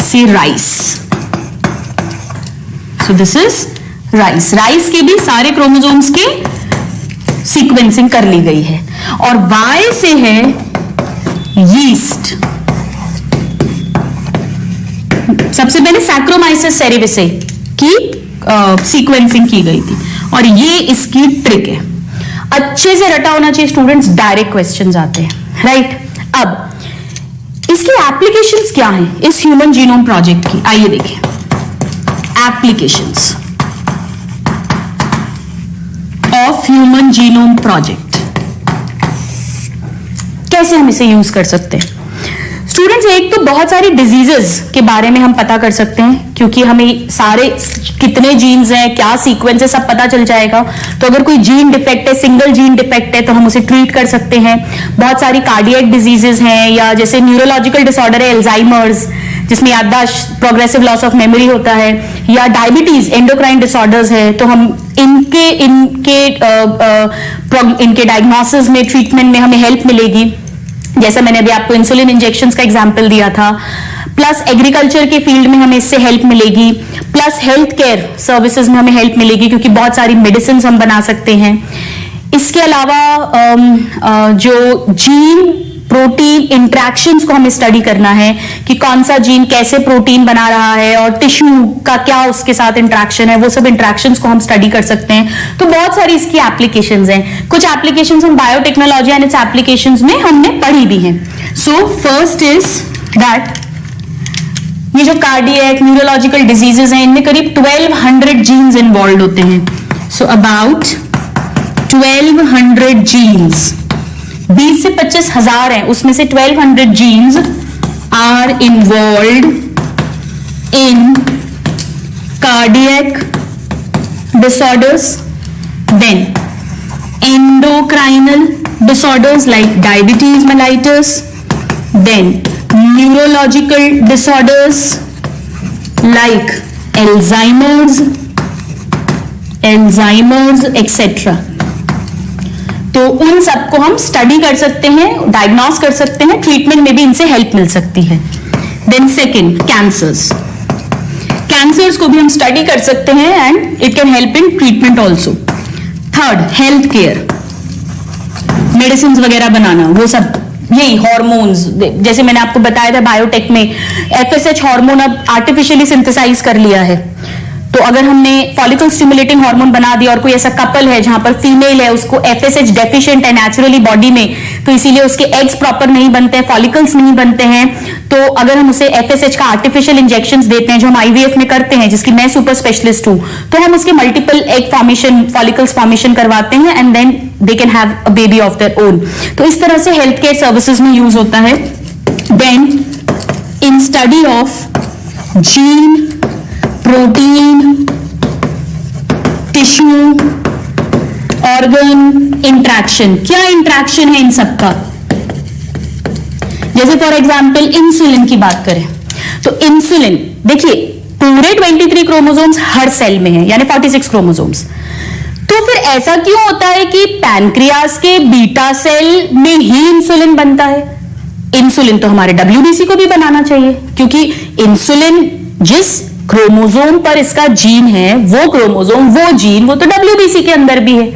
say rice. So this is rice. rice के भी सारे क्रोमोसोम्स के सीक्वेंसिंग कर ली गई है. और Y से है yeast. सबसे पहले सैक्रोमाइसिस सेरेविसे की सीक्वेंसिंग की गई थी, और ये इसकी ट्रिक है. अच्छे से रटा होना चाहिए स्टूडेंट्स, डायरेक्ट क्वेश्चंस आते हैं. राइट, अब इसकी एप्लीकेशंस क्या हैं इस ह्यूमन जीनोम प्रोजेक्ट की, आइए देखें. Applications of human genome project, कैसे हम इसे यूज कर सकते हैं. स्टूडेंट्स, एक तो बहुत सारी डिजीजेस के बारे में हम पता कर सकते हैं, क्योंकि हमें सारे कितने जीन्स हैं, क्या सीक्वेंस है, सब पता चल जाएगा. तो अगर कोई जीन डिफेक्ट है, सिंगल जीन डिफेक्ट है, तो हम उसे ट्रीट कर सकते हैं. बहुत सारी कार्डियक डिजीजेस हैं, या जैसे न्यूरोलॉजिकल डिसऑर्डर है, एल्जाइमर्स, जिसमें याददाश्त, प्रोग्रेसिव लॉस ऑफ मेमोरी होता है, या डायबिटीज, एंडोक्राइन डिसऑर्डर्स है, तो हम इनके डायग्नोसिस में, ट्रीटमेंट में हमें हेल्प मिलेगी, जैसा मैंने अभी आपको इंसुलिन इंजेक्शंस का एग्जांपल दिया था। प्लस एग्रीकल्चर के फील्ड में हमें इससे हेल्प मिलेगी, प्लस हेल्थ केयर सर्विसेज में हमें हेल्प मिलेगी, क्योंकि बहुत सारी मेडिसिन हम बना सकते हैं। इसके अलावा जो जीन प्रोटीन इंटरेक्शंस को हमें स्टडी करना है कि कौन सा जीन कैसे प्रोटीन बना रहा है और टिश्यू का क्या उसके साथ इंटरेक्शन है, वो सब इंटरेक्शंस को हम स्टडी कर सकते हैं। तो बहुत सारी इसकी एप्लीकेशंस हैं। कुछ एप्लीकेशंस हम बायोटेक्नोलॉजी एंड इट्स एप्लीकेशंस में हमने पढ़ी भी हैं। सो फर्स्ट इज दैट ये जो कार्डियक न्यूरोलॉजिकल डिजीजेस हैं, इनमें करीब 1200 जीन्स इन्वॉल्व होते हैं। सो अबाउट 1200 जीन्स, 20 से 25,000 हैं, उसमें से 1200 genes are involve in cardiac disorders, then endocrinal disorders like diabetes mellitus, then neurological disorders like Alzheimer's etc. तो उन सबको हम स्टडी कर सकते हैं, डायग्नोस कर सकते हैं, ट्रीटमेंट में भी इनसे हेल्प मिल सकती है। देन सेकेंड, कैंसर्स को भी हम स्टडी कर सकते हैं and it can help in treatment also. Third, health care, medicine वगैरह बनाना, वो सब यही हार्मोन्स, जैसे मैंने आपको बताया था बायोटेक में एफएसएच हार्मोन अब आर्टिफिशियली सिंथेसाइज कर लिया है। तो अगर हमने फॉलिकल स्टिमुलेटिंग हार्मोन बना दिया और कोई ऐसा कपल है जहां पर फीमेल है, उसको एफएसएच डेफिशिएंट है नेचुरली बॉडी में, तो इसीलिए उसके एग्स प्रॉपर नहीं बनते हैं, फॉलिकल्स नहीं बनते हैं, तो अगर हम उसे एफएसएच का आर्टिफिशियल इंजेक्शंस देते हैं जो हम आईवीएफ में करते हैं, जिसकी मैं सुपर स्पेशलिस्ट हूं, तो हम उसके multiple egg formation, follicles formation करवाते हैं and then they can have a baby of their own. तो इस तरह से हेल्थ केयर सर्विसेज में यूज होता है। Then in study of gene, protein, tissue, organ interaction, क्या इंट्रैक्शन है इन सबका, जैसे फॉर एग्जांपल इंसुलिन की बात करें तो इंसुलिन देखिए पूरे 23 क्रोमोसोम्स हर सेल में है, यानी 46 क्रोमोसोम्स। तो फिर ऐसा क्यों होता है कि पैनक्रियास के बीटा सेल में ही इंसुलिन बनता है? इंसुलिन तो हमारे डब्ल्यूबीसी को भी बनाना चाहिए, क्योंकि इंसुलिन जिस क्रोमोसोम पर इसका जीन है, वो क्रोमोसोम, वो जीन, वो तो डब्ल्यूबीसी के अंदर भी है,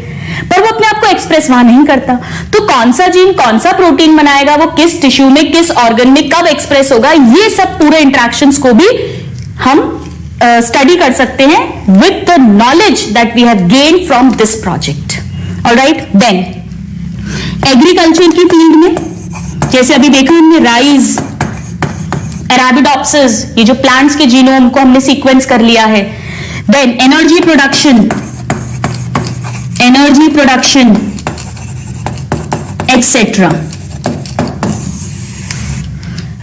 पर वो अपने आप को एक्सप्रेस वहां नहीं करता। तो कौन सा जीन कौन सा प्रोटीन बनाएगा, वो किस टिश्यू में, किस ऑर्गन में कब एक्सप्रेस होगा, ये सब पूरे इंटरेक्शंस को भी हम स्टडी कर सकते हैं with the knowledge that we have gained from this project. Alright, then agriculture की फील्ड में जैसे अभी देखा हमने राइस, अरेबिडोप्सिस, ये जो प्लांट्स के जीनोम को हमने सीक्वेंस कर लिया है। Then energy production etcetera,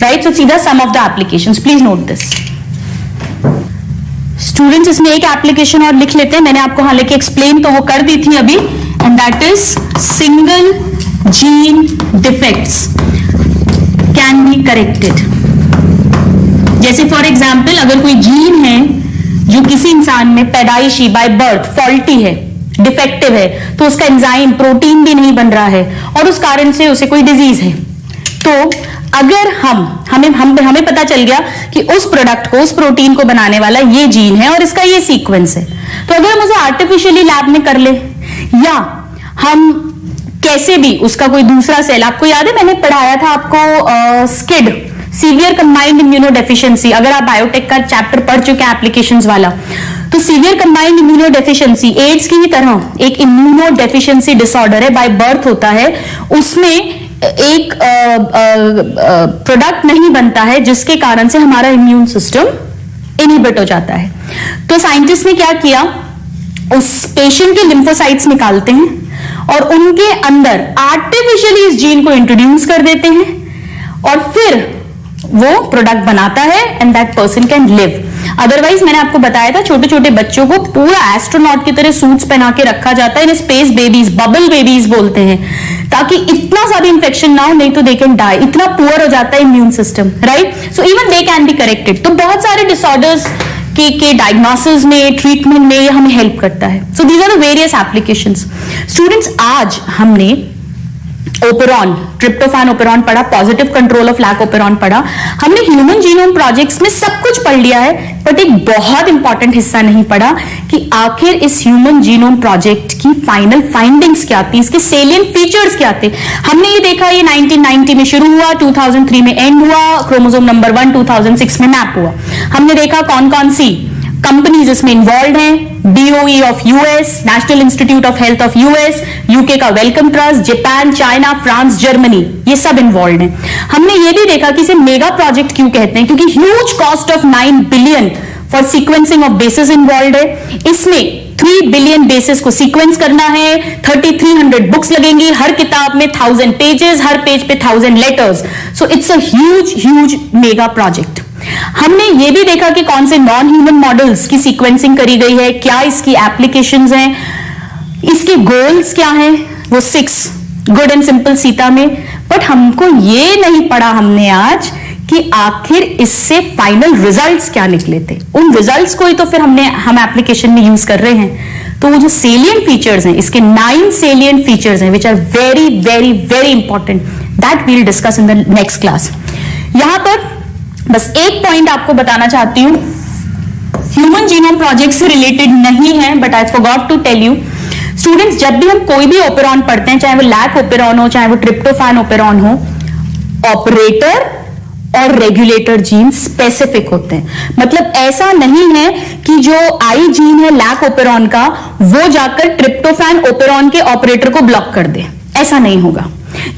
right. So सीधा some of the applications, please note this. Students इसमें एक एप्लीकेशन और लिख लेते हैं, मैंने आपको हालांकि एक्सप्लेन तो वो कर दी थी अभी, and that is single gene defects can be corrected. जैसे फॉर एग्जाम्पल अगर कोई जीन है जो किसी इंसान में पैदाइशी बाय बर्थ फॉल्टी है, डिफेक्टिव है, तो उसका एंजाइम प्रोटीन भी नहीं बन रहा है और उस कारण से उसे कोई डिजीज है, तो अगर हमें पता चल गया कि उस प्रोडक्ट को, उस प्रोटीन को बनाने वाला ये जीन है और इसका ये सीक्वेंस है, तो अगर हम उसे आर्टिफिशियली लैब में कर ले, या हम कैसे भी उसका कोई दूसरा सेल, आपको याद है मैंने पढ़ाया था आपको skid, severe combined immuno deficiency, अगर आप बायोटेक का चैप्टर पढ़ चुके हैं एप्लीकेशंस वाला, तो severe combined immunodeficiency AIDS की ही तरह एक इम्यूनो डेफिशिएंसी डिसऑर्डर है, बाय बर्थ होता है। उसमें एक प्रोडक्ट नहीं बनता है जिसके कारण से हमारा इम्यून सिस्टम इनहिबिट हो जाता है। तो साइंटिस्ट ने क्या किया, उस पेशेंट के लिम्फोसाइट्स निकालते हैं और उनके अंदर आर्टिफिशियली इस जीन को इंट्रोड्यूस कर देते हैं और फिर वो प्रोडक्ट बनाता है and that person can live. Otherwise मैंने आपको बताया था छोटे छोटे बच्चों को पूरा एस्ट्रोनॉट की तरह सूट्स पहना के रखा जाता है, in space babies, bubble babies बोलते हैं, ताकि इतना ज्यादा इंफेक्शन ना हो, नहीं तो दे कैन डाई, इतना पुअर हो जाता है immune system, right? So even they can be corrected. तो बहुत सारे डिसऑर्डर्स के डायग्नोसिस में, ट्रीटमेंट में ये हमें हेल्प करता है। So these are the various applications. Students, आज हमने ओपेरॉन, ट्रिप्टोफैन ओपेरॉन पढ़ा, positive control of lac operon पढ़ा। हमने ह्यूमन जीनोम प्रोजेक्ट्स में सब कुछ पढ़ लिया है, बट एक बहुत इंपॉर्टेंट हिस्सा नहीं पढ़ा कि आखिर इस ह्यूमन जीनोम प्रोजेक्ट की फाइनल फाइंडिंग्स क्या थी, इसके सेलिएंट फीचर्स क्या थे। हमने ये देखा, ये 1990 में शुरू हुआ, 2003 में एंड हुआ, क्रोमोसोम नंबर 1 2006 में मैप हुआ। हमने देखा कौन कौन सी कंपनीज इसमें इन्वॉल्व हैं, DOE of US, National Institute of Health of US, UK का Wellcome Trust, Japan, China, France, Germany, ये सब इन्वॉल्व हैं। हमने ये भी देखा कि इसे मेगा प्रोजेक्ट क्यों कहते हैं, क्योंकि huge cost of 9 billion for sequencing of basis involve है। इसमें 3 बिलियन बेसिस को सीक्वेंस करना है, 3300 बुक्स लगेंगी, हर किताब में 1000 पेजेस, हर पेज पे 1000 letters. So it's a huge mega project. हमने ये भी देखा कि कौन से नॉन ह्यूमन मॉडल्स की सीक्वेंसिंग करी गई है, क्या इसकी एप्लीकेशंस हैं, इसके गोल्स क्या हैं, वो 6 गुड एंड सिंपल सीता में। बट हमको ये नहीं पढ़ा हमने आज कि आखिर इससे फाइनल रिजल्ट्स क्या निकले थे। उन रिजल्ट्स को ही तो फिर हम एप्लीकेशन में यूज कर रहे हैं। तो वो जो सेलिएंट फीचर्स हैं, इसके 9 सेलिएंट फीचर्स हैं which are very very very important, that we'll discuss in the next class. यहां पर बस एक पॉइंट आपको बताना चाहती हूं, ह्यूमन जीनोम प्रोजेक्ट से रिलेटेड नहीं है, but I forgot to tell you students, जब भी हम कोई भी ओपेरॉन पढ़ते हैं, चाहे वो लैक ओपेरॉन हो, चाहे वो ट्रिप्टोफैन ओपेरॉन हो, ऑपरेटर और रेगुलेटर जीन स्पेसिफिक होते हैं। मतलब ऐसा नहीं है कि जो आई जीन है लैक ओपेरॉन का, वो जाकर ट्रिप्टोफैन ओपेरॉन के ऑपरेटर को ब्लॉक कर दे, ऐसा नहीं होगा।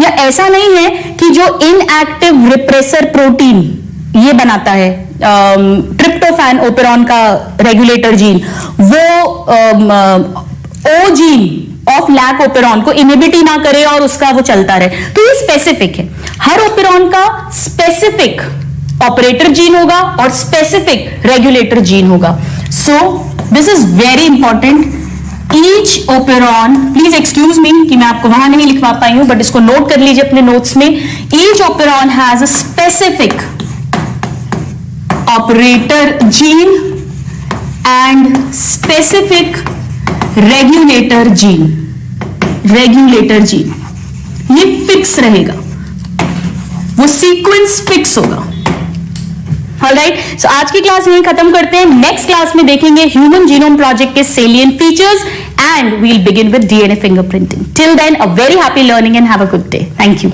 या ऐसा नहीं है कि जो इनएक्टिव रिप्रेसर प्रोटीन ये बनाता है ट्रिप्टोफैन ओपेरॉन का रेगुलेटर जीन, वो O gene of lac operon को इनहिबिट ही ना करे और उसका वो चलता रहे। तो ये स्पेसिफिक है, हर ओपेरॉन का स्पेसिफिक ऑपरेटर जीन होगा और स्पेसिफिक रेगुलेटर जीन होगा। सो this is very important. Each operon, please excuse me कि मैं आपको वहां नहीं लिखवा पाई हूं, बट इसको नोट कर लीजिए अपने नोट्स में। Each operon has a specific operator gene and specific regulator gene. Regulator gene ये फिक्स रहेगा, वो सीक्वेंस फिक्स होगा। ऑलराइट, सो आज की क्लास यहीं खत्म करते हैं। नेक्स्ट क्लास में देखेंगे ह्यूमन जीनोम प्रोजेक्ट के salient features and we'll begin with DNA fingerprinting. Till then, a very happy learning and have a good day. Thank you.